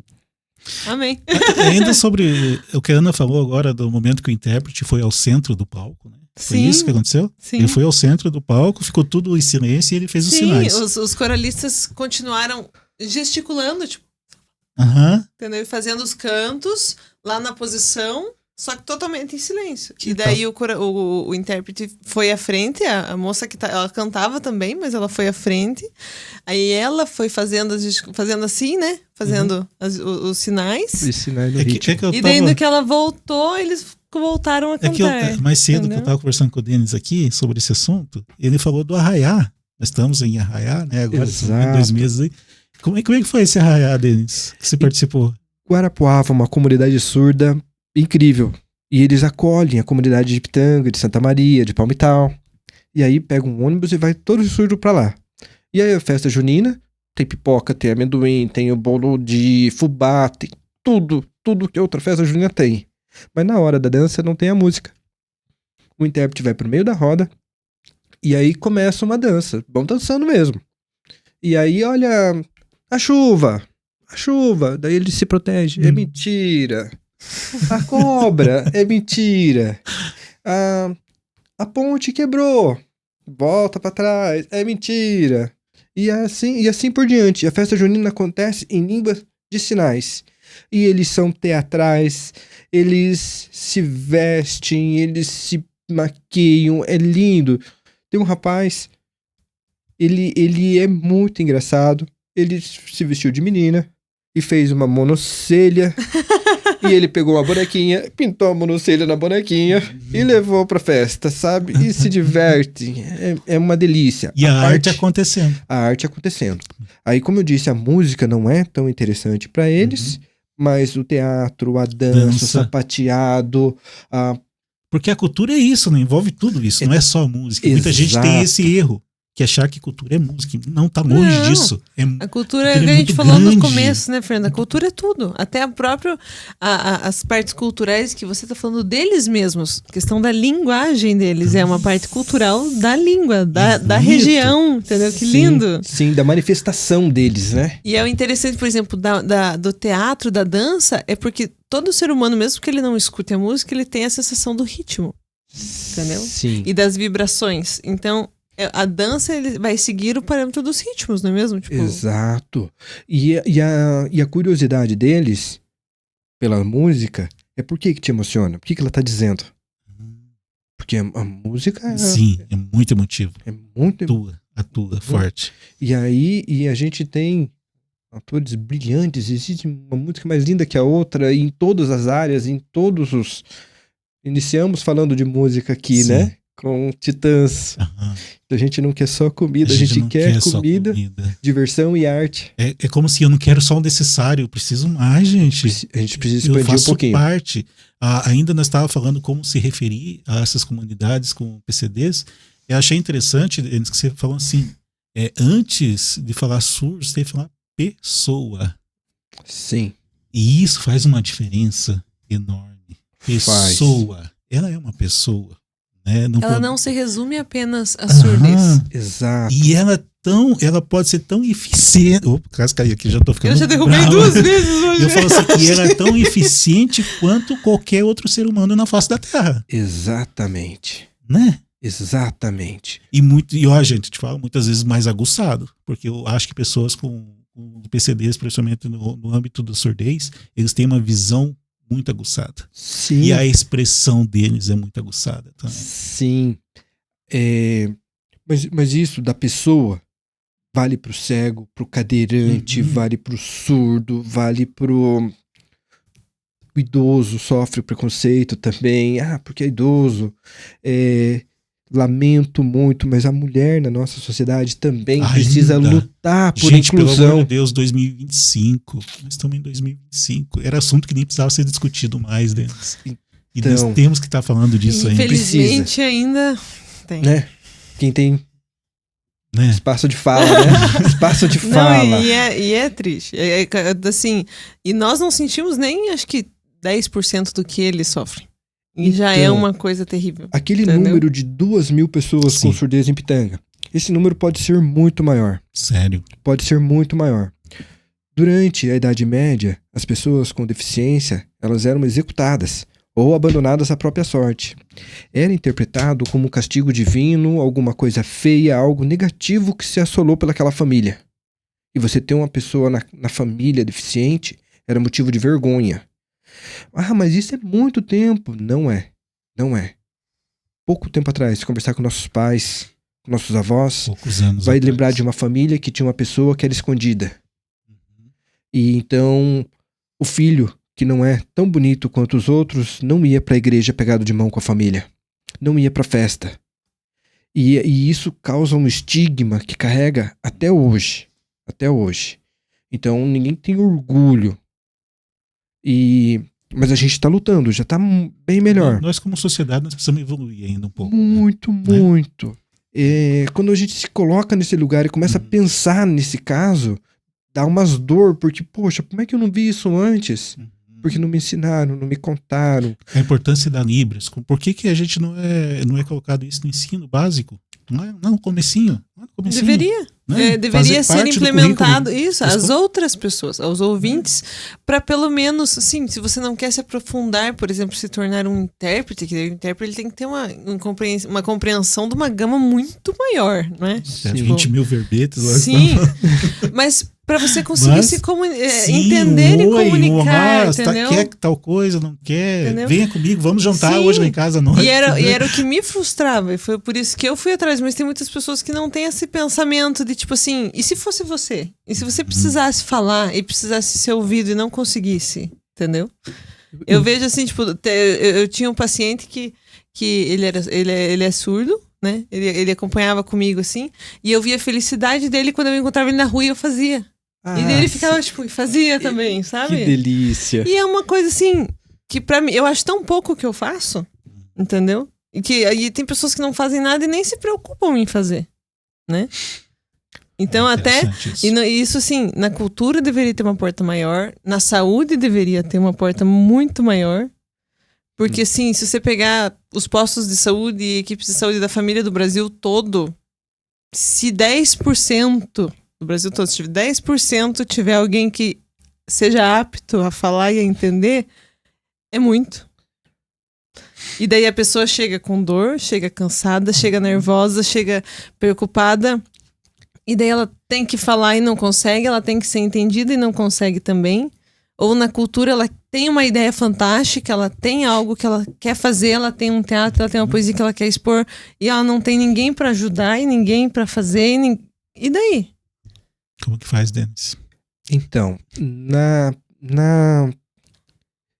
Amém. ainda sobre o que a Ana falou agora, do momento que o intérprete foi ao centro do palco, né? Foi Sim. isso que aconteceu? Sim. Ele foi ao centro do palco, ficou tudo em silêncio e ele fez os sinais. Os coralistas continuaram gesticulando, tipo, Aham. entendeu? E fazendo os cantos lá na posição, só que totalmente em silêncio. Que E daí o intérprete foi à frente, a moça que ela cantava também, mas ela foi à frente. Aí ela foi fazendo assim, né? Fazendo os sinais. Os sinais do É ritmo. que eu E daí, tava- no que ela voltou, eles voltaram a É que eu, cantar. mais cedo que eu entendeu? estava conversando com o Denis aqui sobre esse assunto, ele falou do Arraiá. Nós estamos em Arraiá, né? Agora, Exato. 2 meses aí. Como é que foi esse Arraiá, Denis, que você participou? Guarapuava, uma comunidade surda incrível. E eles acolhem a comunidade de Pitanga, de Santa Maria, de Palmital. E aí pega um ônibus e vai todo surdo pra lá. E aí a festa junina, tem pipoca, tem amendoim, tem o bolo de fubá, tem tudo que outra festa junina tem. Mas na hora da dança não tem a música. O intérprete vai pro meio da roda e aí começa uma dança. Vão dançando mesmo. E aí, olha, a chuva. Daí ele se protege. É mentira. A cobra. É mentira. A ponte quebrou. Volta pra trás. É mentira. E assim por diante. A festa junina acontece em língua de sinais. E eles são teatrais. Eles se vestem. Eles se maquiam. É lindo. Tem um rapaz. Ele é muito engraçado. Ele se vestiu de menina e fez uma monocelha. E ele pegou uma bonequinha, pintou a monocelha na bonequinha e levou pra festa, sabe? E se diverte. É uma delícia. E a arte acontecendo. A arte acontecendo. Aí, como eu disse, a música não é tão interessante pra eles, mas o teatro, a dança, o sapateado, Porque a cultura é isso, né? Envolve tudo isso, não é só música. Muita gente tem esse erro, que achar que cultura é música. Não, tá longe Não. disso. A cultura, Cultura é que a gente muito falou grande. no começo, né, Fernanda? A cultura é tudo. Até as partes culturais que você está falando deles mesmos. A questão da linguagem deles. É uma parte cultural da língua, da Bonito. região. Entendeu? Que lindo. Sim, da manifestação deles, né? E é o interessante, por exemplo, do teatro, da dança, é porque todo ser humano, mesmo que ele não escute a música, ele tem a sensação do ritmo. Entendeu? Sim. E das vibrações. Então, a dança ele vai seguir o parâmetro dos ritmos, não é mesmo? Tipo, Exato. E a curiosidade deles pela música é por que te emociona? Por que ela tá dizendo? Porque a música Sim, é muito emotivo. é muito... Atua forte. E aí a gente tem atores brilhantes, existe uma música mais linda que a outra em todas as áreas, em todos os... Iniciamos falando de música aqui, Sim. né? Com Titãs. Aham. A gente não quer só comida, a gente não quer só comida, diversão e arte. É como se eu não quero só o necessário, eu preciso mais, gente. A gente precisa Eu expandir um faço pouquinho. parte. ainda nós estávamos falando como se referir a essas comunidades com PCDs. Eu achei interessante, Denis, que você falou assim, antes de falar surdo, você tem que falar pessoa. Sim. E isso faz uma diferença enorme. Pessoa. Ela é uma pessoa. Né? Ela não se resume apenas a surdez. Exato. E ela pode ser tão eficiente. Opa, quase caí aqui, já tô ficando. Eu já derrubei bravo. 2 vezes hoje. Eu falo assim, e ela é tão eficiente quanto qualquer outro ser humano na face da Terra. Exatamente. Né? Exatamente. E ó, gente, te falo, muitas vezes mais aguçado. Porque eu acho que pessoas com PCDs, principalmente no âmbito da surdez, eles têm uma visão muito aguçada. Sim. E a expressão deles é muito aguçada também. Sim. Mas isso da pessoa vale pro cego, pro cadeirante, vale pro surdo, vale pro idoso, sofre preconceito também. Porque é idoso. Lamento muito, mas a mulher na nossa sociedade também precisa lutar por inclusão. Pelo amor de Deus, 2025. Nós estamos em 2025. Era assunto que nem precisava ser discutido mais, Denis. E nós temos que estar falando disso ainda. Infelizmente ainda tem. Né? Quem tem espaço de fala, né? Espaço de fala. Não, e é triste. Assim, e nós não sentimos nem, acho que, 10% do que ele sofre. E já é uma coisa terrível. Aquele número de 2.000 pessoas com surdez em Pitanga, esse número pode ser muito maior. Sério? Pode ser muito maior. Durante a Idade Média, as pessoas com deficiência, elas eram executadas ou abandonadas à própria sorte. Era interpretado como um castigo divino, alguma coisa feia, algo negativo que se assolou pelaquela família. E você ter uma pessoa na família deficiente era motivo de vergonha. Mas isso é muito tempo. Não é. Não é. Pouco tempo atrás, se conversar com nossos pais, com nossos avós, vai lembrar de uma família que tinha uma pessoa que era escondida. E então, o filho, que não é tão bonito quanto os outros, não ia para a igreja pegado de mão com a família. Não ia para festa. E isso causa um estigma que carrega até hoje. Até hoje. Então, ninguém tem orgulho. Mas a gente está lutando, já está bem melhor. Nós, como sociedade, nós precisamos evoluir ainda um pouco. Muito, muito. Quando a gente se coloca nesse lugar e começa a pensar nesse caso, dá umas dor, porque, poxa, como é que eu não vi isso antes? Porque não me ensinaram, não me contaram. A importância da Libras. Por que a gente não é colocado isso no ensino básico? Não, no comecinho. Deveria. Né? Deveria ser implementado isso, as outras pessoas, aos ouvintes, para pelo menos, assim, se você não quer se aprofundar, por exemplo, se tornar um intérprete, que o intérprete ele tem que ter uma compreensão de uma gama muito maior, né? 20 mil verbetes. Sim, mas para você conseguir entender e comunicar, entendeu? Quer tal coisa, não quer, entendeu? Venha comigo, vamos jantar hoje lá em casa à noite. E era o que me frustrava, e foi por isso que eu fui atrás, mas tem muitas pessoas que não têm esse pensamento de tipo assim, e se fosse você? E se você precisasse falar e precisasse ser ouvido e não conseguisse, entendeu? Eu vejo assim, tipo, eu tinha um paciente que ele é surdo, né? Ele acompanhava comigo assim, e eu via a felicidade dele quando eu encontrava ele na rua e eu fazia. E daí ele ficava, tipo, e fazia também, sabe? Que delícia. E é uma coisa assim, que pra mim, eu acho tão pouco que eu faço, entendeu? E que aí tem pessoas que não fazem nada e nem se preocupam em fazer, né? Então isso assim, na cultura deveria ter uma porta maior, na saúde deveria ter uma porta muito maior, porque assim, se você pegar os postos de saúde e equipes de saúde da família do Brasil todo, se 10% do Brasil todo, se 10% tiver alguém que seja apto a falar e a entender, é muito. E daí a pessoa chega com dor, chega cansada, chega nervosa, chega preocupada, e daí ela tem que falar e não consegue, ela tem que ser entendida e não consegue também. Ou na cultura ela tem uma ideia fantástica, ela tem algo que ela quer fazer, ela tem um teatro, ela tem uma poesia que ela quer expor, e ela não tem ninguém para ajudar e ninguém para fazer, e daí? Como que faz, Denis? Então, na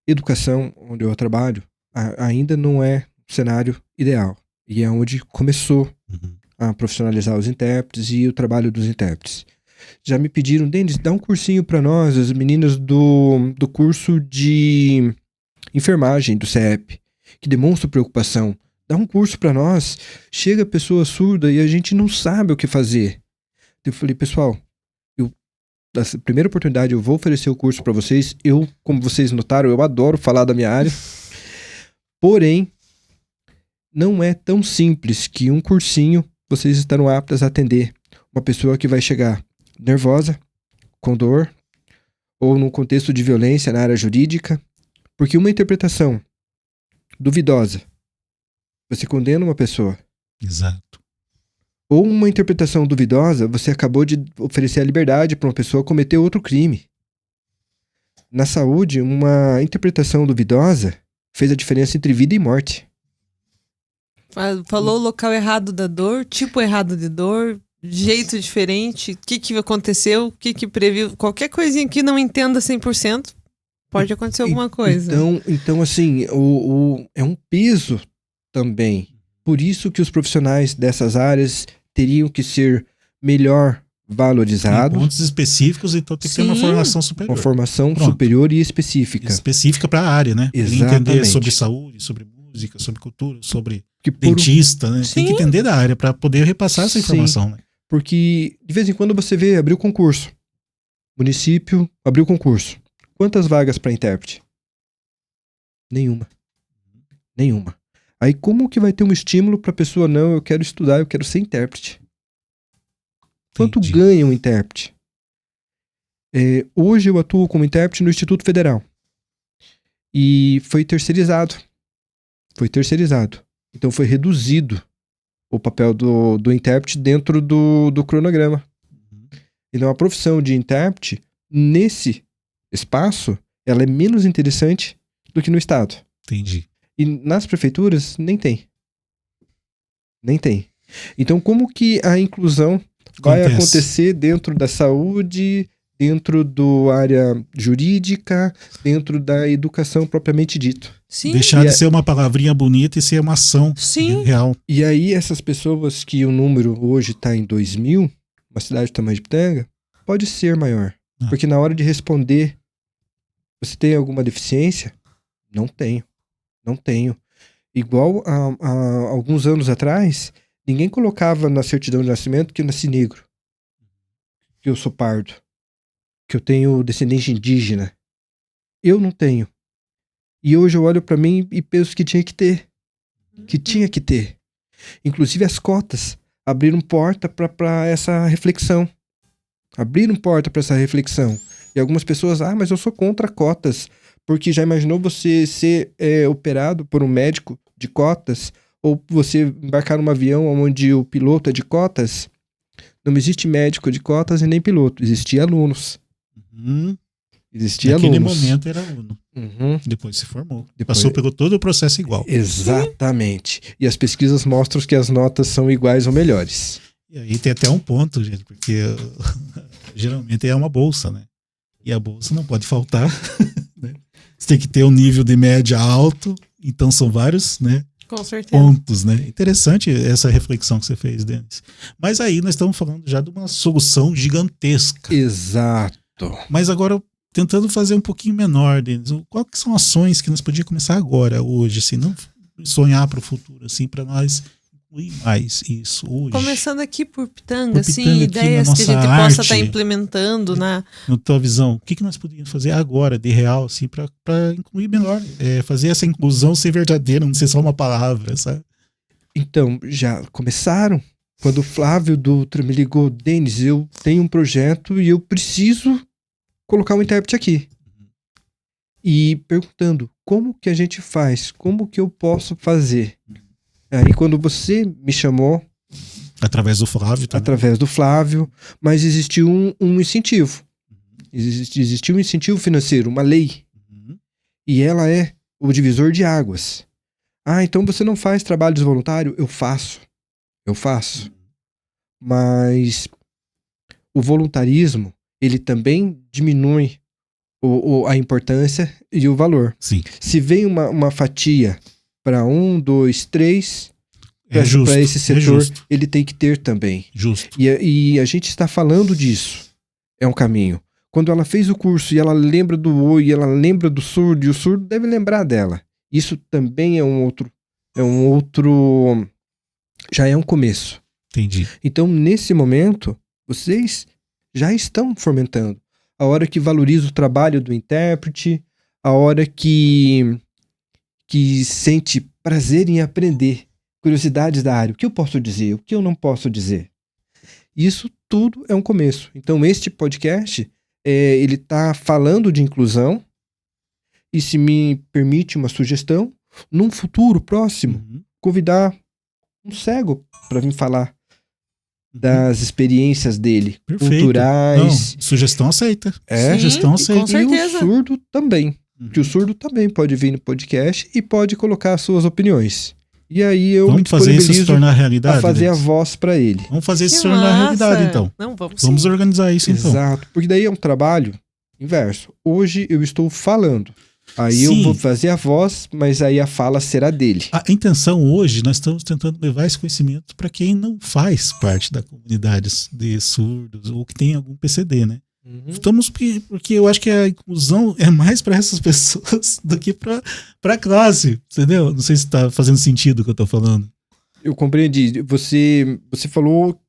educação onde eu trabalho, ainda não é o cenário ideal. E é onde começou a profissionalizar os intérpretes e o trabalho dos intérpretes. Já me pediram, Denis, dá um cursinho para nós, as meninas do curso de enfermagem do CEP, que demonstram preocupação. Dá um curso para nós. Chega pessoa surda e a gente não sabe o que fazer. Eu falei, pessoal, na primeira oportunidade eu vou oferecer o curso para vocês. Eu, como vocês notaram, eu adoro falar da minha área. Porém, não é tão simples que um cursinho vocês estarão aptas a atender uma pessoa que vai chegar nervosa, com dor, ou num contexto de violência na área jurídica, porque uma interpretação duvidosa, você condena uma pessoa. Exato. Ou uma interpretação duvidosa, você acabou de oferecer a liberdade para uma pessoa cometer outro crime. Na saúde, uma interpretação duvidosa fez a diferença entre vida e morte. Falou o local errado da dor, tipo errado de dor, jeito diferente, o que aconteceu, o que previu. Qualquer coisinha que não entenda 100%, pode acontecer alguma coisa. Então assim, é um peso também. Por isso que os profissionais dessas áreas teriam que ser melhor valorizados. Em pontos específicos, então tem que ter uma formação superior. Uma formação superior e específica. Específica para a área, né? Exatamente. Entender sobre saúde, sobre música, sobre cultura, sobre dentista, né? Tem que entender da área para poder repassar essa informação, né? Porque de vez em quando você vê, abriu concurso. Município abriu concurso. Quantas vagas para intérprete? Nenhuma. Aí como que vai ter um estímulo para a pessoa, não, eu quero estudar, eu quero ser intérprete? Quanto ganha um intérprete? Hoje eu atuo como intérprete no Instituto Federal. E foi terceirizado. Então foi reduzido o papel do intérprete dentro do cronograma. Então a profissão de intérprete, nesse espaço, ela é menos interessante do que no Estado. Entendi. E nas prefeituras, nem tem. Então como que a inclusão vai acontecer dentro da saúde, dentro da área jurídica, dentro da educação propriamente dito? Sim. Deixar de ser uma palavrinha bonita e ser uma ação real. E aí essas pessoas que o número hoje está em 2.000, uma cidade do tamanho de Pitanga, pode ser maior. Porque na hora de responder, você tem alguma deficiência? Não tenho. Igual a alguns anos atrás, ninguém colocava na certidão de nascimento que eu nasci negro, que eu sou pardo, que eu tenho descendência indígena. Eu não tenho. E hoje eu olho para mim e penso que tinha que ter. Inclusive as cotas abriram porta para essa reflexão. E algumas pessoas, mas eu sou contra cotas, porque já imaginou você ser operado por um médico de cotas, ou você embarcar num avião onde o piloto é de cotas? Não existe médico de cotas e nem piloto, existia alunos. Naquele momento era aluno. Depois se formou. Passou pelo todo o processo igual. Exatamente. E as pesquisas mostram que as notas são iguais ou melhores. E aí tem até um ponto, gente, porque geralmente é uma bolsa, né? E a bolsa não pode faltar. Né? Você tem que ter um nível de média alto, então são vários, né? Com certeza. Pontos, né? Interessante essa reflexão que você fez, Denis. Mas aí nós estamos falando já de uma solução gigantesca. Exato. Mas agora, tentando fazer um pouquinho menor, Denis, quais que são ações que nós podíamos começar agora, hoje, assim, não sonhar para o futuro, assim, para nós incluir mais isso hoje? Começando aqui por Pitanga, assim, ideias que a gente possa estar implementando na tua visão. O que nós podíamos fazer agora, de real, assim, para incluir melhor, fazer essa inclusão ser verdadeira, não ser só uma palavra, sabe? Então, já começaram. Quando o Flávio Dutra me ligou, Denis, eu tenho um projeto e eu preciso colocar um intérprete aqui. E perguntando, como que a gente faz? Como que eu posso fazer? Aí quando você me chamou... Através do Flávio também. Através do Flávio, mas existiu um incentivo. Existiu um incentivo financeiro, uma lei. E ela é o divisor de águas. Então você não faz trabalhos voluntários? Eu faço. Mas o voluntarismo, ele também diminui a importância e o valor. Sim. Se vem uma fatia para 1, 2, 3, para esse setor, ele tem que ter também. Justo. E a gente está falando disso. É um caminho. quando ela fez o curso e ela lembra do oi, ela lembra do surdo, e o surdo deve lembrar dela. Isso também é um outro, já é um começo. Entendi. Então, nesse momento, vocês já estão fomentando. A hora que valoriza o trabalho do intérprete, a hora que sente prazer em aprender, curiosidades da área. O que eu posso dizer? O que eu não posso dizer? Isso tudo é um começo. Então, este podcast, ele está falando de inclusão, e se me permite uma sugestão, num futuro próximo, convidar um cego para vir falar das experiências dele, Perfeito. culturais. Não, sugestão aceita. Sim, Sugestão aceita. com certeza. E o surdo também. Que o surdo também pode vir no podcast e pode colocar suas opiniões. E aí eu me Vamos fazer isso se disponibilizo tornar realidade? a fazer a Denis? voz para ele. Vamos fazer isso Que se tornar massa. realidade, então. Não, vamos Vamos sim. organizar isso, então. Exato. Porque daí é um trabalho inverso. Hoje eu estou falando. Aí eu Sim. vou fazer a voz, mas aí a fala será dele. A intenção hoje, nós estamos tentando levar esse conhecimento para quem não faz parte da comunidade de surdos ou que tem algum PCD, né? Estamos porque eu acho que a inclusão é mais para essas pessoas do que para a classe, entendeu? Não sei se está fazendo sentido o que eu estou falando. Eu compreendi. Você falou,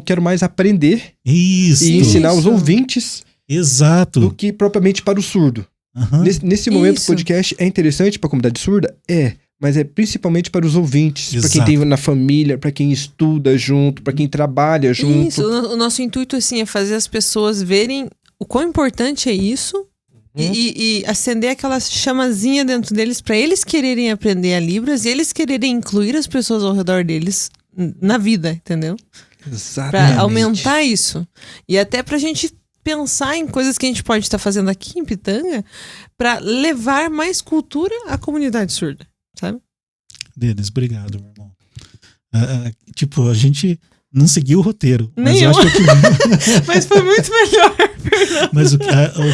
quero mais aprender Isso. e ensinar os Isso. ouvintes Exato. do que propriamente para o surdo. Aham. Nesse momento, o Isso. podcast é interessante para a comunidade surda? Mas é principalmente para os ouvintes, para quem Exato. tem na família, para quem estuda junto, para quem trabalha junto. Isso, o nosso intuito assim é fazer as pessoas verem o quão importante é isso e acender aquela chamazinha dentro deles para eles quererem aprender a Libras e eles quererem incluir as pessoas ao redor deles na vida, entendeu? Exatamente. Para aumentar isso. E até pra gente pensar em coisas que a gente pode estar fazendo aqui em Pitanga para levar mais cultura à comunidade surda, sabe? Denis, obrigado, meu irmão. Tipo, a gente não seguiu o roteiro. Mas Nem eu eu. acho que Mas foi muito melhor, Fernando. mas o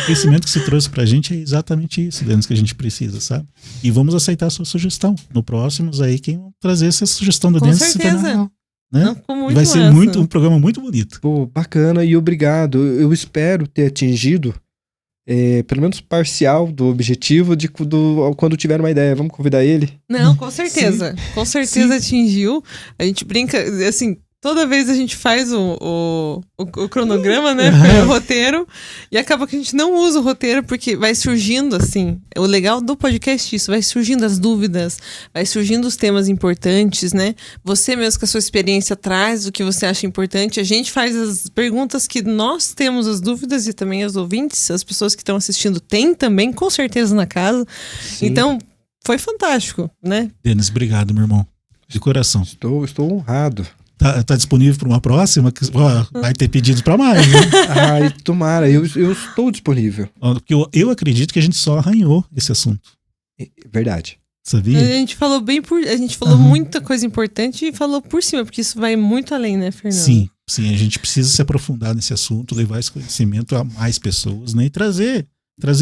conhecimento que se trouxe pra gente é exatamente isso, Denis, que a gente precisa, sabe? E vamos aceitar a sua sugestão. No próximos aí, quem vai trazer essa sugestão do Com Denis se tornar certeza. real, né? Não, ficou muito Vai ser massa. um programa muito bonito. Pô, bacana e obrigado. Eu espero ter atingido, pelo menos parcial, do objetivo quando tiver uma ideia. Vamos convidar ele? Não, com certeza. Com certeza atingiu. A gente brinca, assim, toda vez a gente faz o cronograma, né? O roteiro. E acaba que a gente não usa o roteiro porque vai surgindo, assim. O legal do podcast é isso. Vai surgindo as dúvidas, vai surgindo os temas importantes, né? Você mesmo com a sua experiência traz o que você acha importante. A gente faz as perguntas que nós temos as dúvidas e também os ouvintes, as pessoas que estão assistindo têm também, com certeza, na casa. Sim. Então, foi fantástico, né? Denis, obrigado, meu irmão. De coração. Estou honrado. Tá disponível para uma próxima? Vai ter pedidos para mais, né? Ai, tomara, eu estou disponível. Porque eu acredito que a gente só arranhou esse assunto. Verdade. Sabia? A gente falou a gente falou muita coisa importante e falou por cima, porque isso vai muito além, né, Fernando? Sim, a gente precisa se aprofundar nesse assunto, levar esse conhecimento a mais pessoas, né? E trazer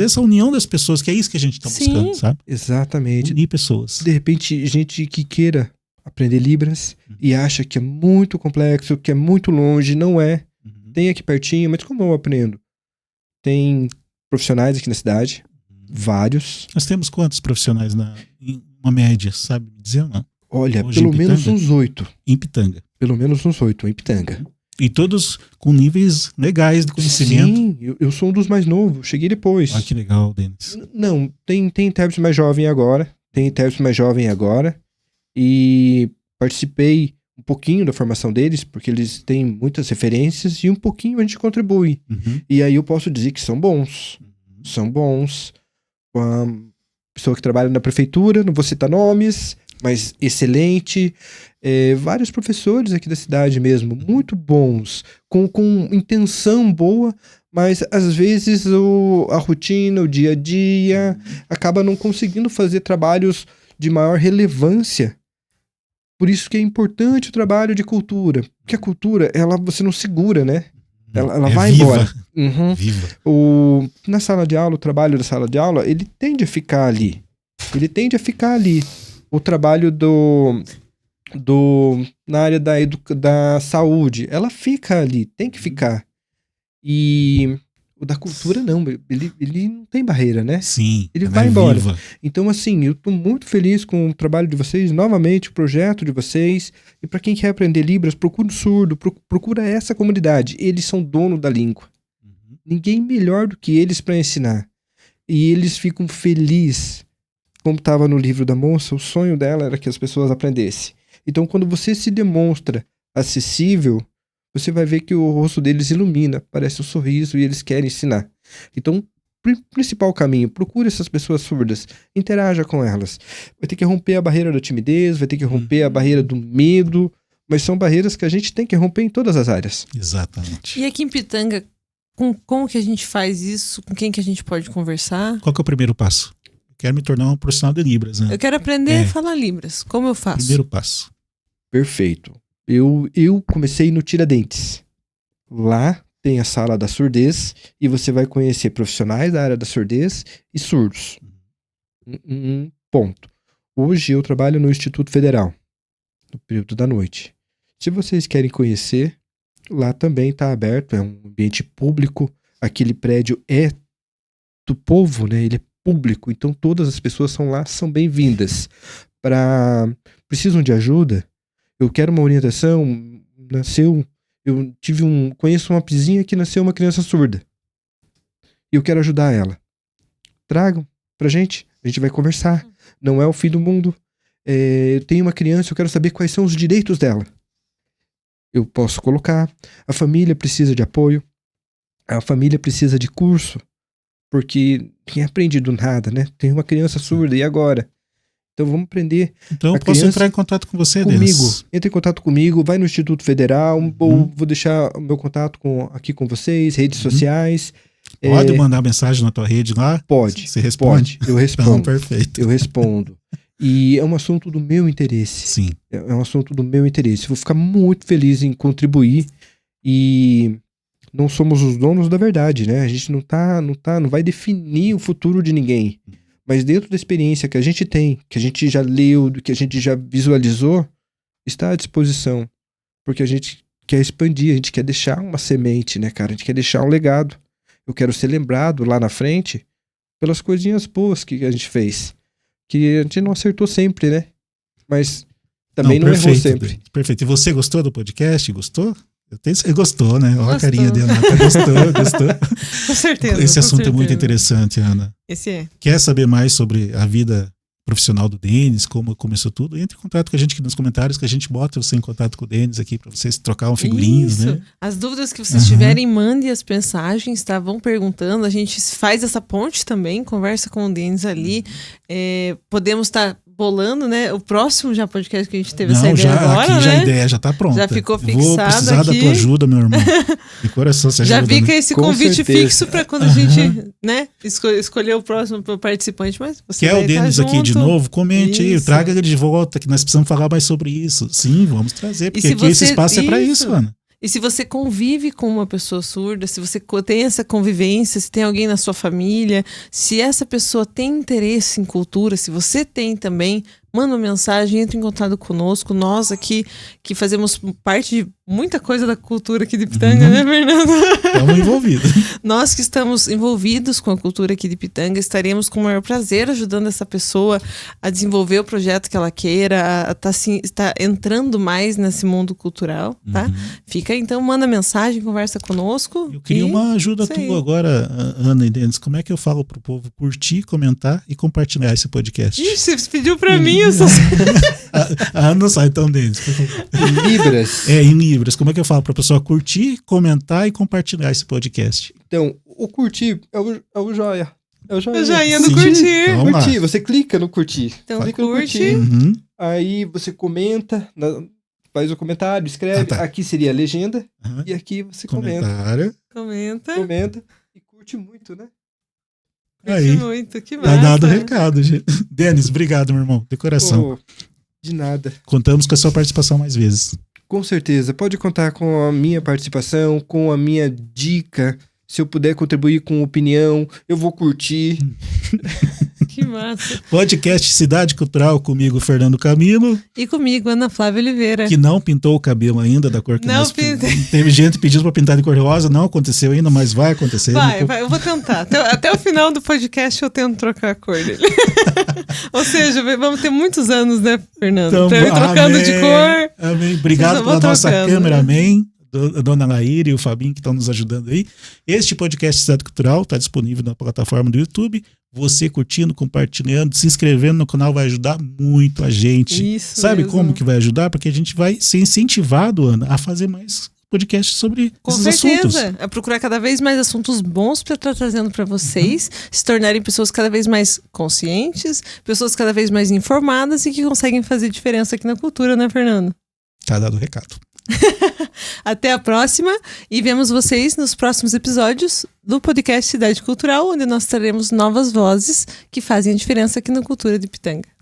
essa união das pessoas, que é isso que a gente está Sim. buscando, sabe? Exatamente. Unir pessoas. De repente, gente que queira aprender Libras e acha que é muito complexo, que é muito longe, não é. Uhum. Tem aqui pertinho, mas como eu aprendo? Tem profissionais aqui na cidade, vários. Nós temos quantos profissionais em uma média, sabe me dizer ou não? Olha, Hoje pelo em menos Pitanga? uns 8. Em Pitanga. Pelo menos uns 8 em Pitanga. E todos com níveis legais de conhecimento. Sim, eu sou um dos mais novos, cheguei depois. Olha que legal, Denis. Não, tem intérprete mais jovem agora. E participei um pouquinho da formação deles, porque eles têm muitas referências e um pouquinho a gente contribui. Uhum. E aí eu posso dizer que são bons. São bons. A pessoa que trabalha na prefeitura, não vou citar nomes, mas excelente. Vários professores aqui da cidade mesmo, muito bons, com intenção boa, mas às vezes a rotina, o dia a dia, acaba não conseguindo fazer trabalhos de maior relevância. Por isso que é importante o trabalho de cultura. Porque a cultura, você não segura, né? Ela vai viva. embora. Uhum. Viva. Na sala de aula, o trabalho da sala de aula, ele tende a ficar ali. O trabalho na área da saúde, ela fica ali, tem que ficar. E o da cultura não, ele não tem barreira, né? Sim. Ele ela vai é embora. viva. Então, assim, eu tô muito feliz com o trabalho de vocês, novamente, o projeto de vocês. E para quem quer aprender Libras, procura o surdo, procura essa comunidade. Eles são dono da língua. Uhum. Ninguém melhor do que eles para ensinar. E eles ficam felizes. Como estava no livro da moça, o sonho dela era que as pessoas aprendessem. Então, quando você se demonstra acessível, você vai ver que o rosto deles ilumina, parece um sorriso e eles querem ensinar. Então, principal caminho, procure essas pessoas surdas, interaja com elas. Vai ter que romper a barreira da timidez, vai ter que romper a barreira do medo, mas são barreiras que a gente tem que romper em todas as áreas. Exatamente. E aqui em Pitanga, como que a gente faz isso? Com quem que a gente pode conversar? Qual que é o primeiro passo? Eu quero me tornar um profissional de Libras, né? Eu quero aprender a falar Libras. Como eu faço? Primeiro passo. Perfeito. Eu comecei no Tiradentes. Lá tem a sala da surdez e você vai conhecer profissionais da área da surdez e surdos. Ponto. Hoje eu trabalho no Instituto Federal, no período da noite. Se vocês querem conhecer, lá também está aberto, é um ambiente público. Aquele prédio é do povo, né? Ele é público, então todas as pessoas são bem-vindas. Precisam de ajuda? Eu quero uma orientação. Conheço uma vizinha que nasceu uma criança surda. E eu quero ajudar ela. Tragam pra gente, a gente vai conversar. Não é o fim do mundo. Eu tenho uma criança, eu quero saber quais são os direitos dela. Eu posso colocar. A família precisa de apoio. A família precisa de curso. Porque ninguém aprende do nada, né? Tem uma criança surda, e agora? Então vamos aprender. Então eu posso entrar em contato com você, comigo. Denis. Entre em contato comigo, vai no Instituto Federal, ou vou deixar o meu contato aqui com vocês, redes sociais. Pode mandar mensagem na tua rede lá? Pode. Você responde? Pode, eu respondo. Então, perfeito. Eu respondo. E é um assunto do meu interesse. Sim. É um assunto do meu interesse. Eu vou ficar muito feliz em contribuir. E não somos os donos da verdade, né? A gente não vai definir o futuro de ninguém. Mas dentro da experiência que a gente tem, que a gente já leu, que a gente já visualizou, está à disposição. Porque a gente quer expandir, a gente quer deixar uma semente, né, cara? A gente quer deixar um legado. Eu quero ser lembrado lá na frente pelas coisinhas boas que a gente fez. Que a gente não acertou sempre, né? Mas também não errou sempre. Perfeito. E você gostou do podcast? Gostou? Você gostou, né? Olha a carinha de Ana. Gostou. Com certeza. Esse assunto é muito interessante, Ana. Esse é. Quer saber mais sobre a vida profissional do Denis, como começou tudo? Entre em contato com a gente aqui nos comentários, que a gente bota você em contato com o Denis aqui para vocês trocar um figurinhos, né? As dúvidas que vocês tiverem, mandem as mensagens, tá? Vão perguntando. A gente faz essa ponte também, conversa com o Denis ali. Podemos estar bolando, né? O próximo podcast que a gente teve essa ideia agora, aqui né? A ideia já tá pronta. Já ficou fixado. Vou precisar aqui. da tua ajuda, meu irmão. De coração, você já ajuda. fica esse com convite certeza. fixo para quando a gente, né, escolher o próximo participante. Mas você quer o Denis aqui de novo? Comente aí, traga ele de volta, que nós precisamos falar mais sobre isso. Sim, vamos trazer, porque aqui esse espaço é para isso, Ana. E se você convive com uma pessoa surda, se você tem essa convivência, se tem alguém na sua família, se essa pessoa tem interesse em cultura, se você tem também, manda uma mensagem, entre em contato conosco. Nós aqui, que fazemos parte de muita coisa da cultura aqui de Pitanga, né, Fernando? Estamos envolvidos. Nós que estamos envolvidos com a cultura aqui de Pitanga, estaremos com o maior prazer ajudando essa pessoa a desenvolver o projeto que ela queira, a estar entrando mais nesse mundo cultural, tá? Fica então, manda mensagem, conversa conosco. Eu queria uma ajuda tua agora, Ana e Denis. Como é que eu falo pro povo curtir, comentar e compartilhar esse podcast? Ixi, você pediu pra mim. A Ana não sabe, então, Denis. Em Libras. Em Libras. Como é que eu falo pra pessoa curtir, comentar e compartilhar esse podcast? Então, o curtir é o joia. É o joinha. O joinha do curtir. Então, curtir. Você clica no curtir. Então, clica curte. no curtir. Aí você comenta, faz o comentário, escreve. Aqui seria a legenda. E aqui você comenta. Comenta. E curte muito, né? Aí, muito, que massa. Tá dado o recado, gente. Denis, obrigado, meu irmão, de coração. De nada. Contamos com a sua participação mais vezes. Com certeza. Pode contar com a minha participação, com a minha dica. Se eu puder contribuir com opinião, eu vou curtir. Que massa. Podcast Cidade Cultural comigo, Fernando Camilo. E comigo, Ana Flávia Oliveira. Que não pintou o cabelo ainda da cor que não nós pintei. Teve gente pedindo para pintar de cor rosa, não aconteceu ainda, mas vai acontecer. Vai, eu vou tentar. Até o final do podcast eu tento trocar a cor dele. Ou seja, vamos ter muitos anos, né, Fernando? Então, pra eu ir trocando de cor. Amém. Obrigado pela nossa cameraman, a dona Laíra e o Fabinho que estão nos ajudando aí. Este podcast Cidade Cultural está disponível na plataforma do YouTube. Você curtindo, compartilhando, se inscrevendo no canal vai ajudar muito a gente. Isso Sabe mesmo. como que vai ajudar? Porque a gente vai ser incentivado, Ana, a fazer mais podcasts sobre esses assuntos. É procurar cada vez mais assuntos bons para estar trazendo para vocês, se tornarem pessoas cada vez mais conscientes, pessoas cada vez mais informadas e que conseguem fazer diferença aqui na cultura, né, Fernando? Tá dado o recado. Até a próxima e vemos vocês nos próximos episódios do podcast Cidade Cultural, onde nós traremos novas vozes que fazem a diferença aqui na cultura de Pitanga.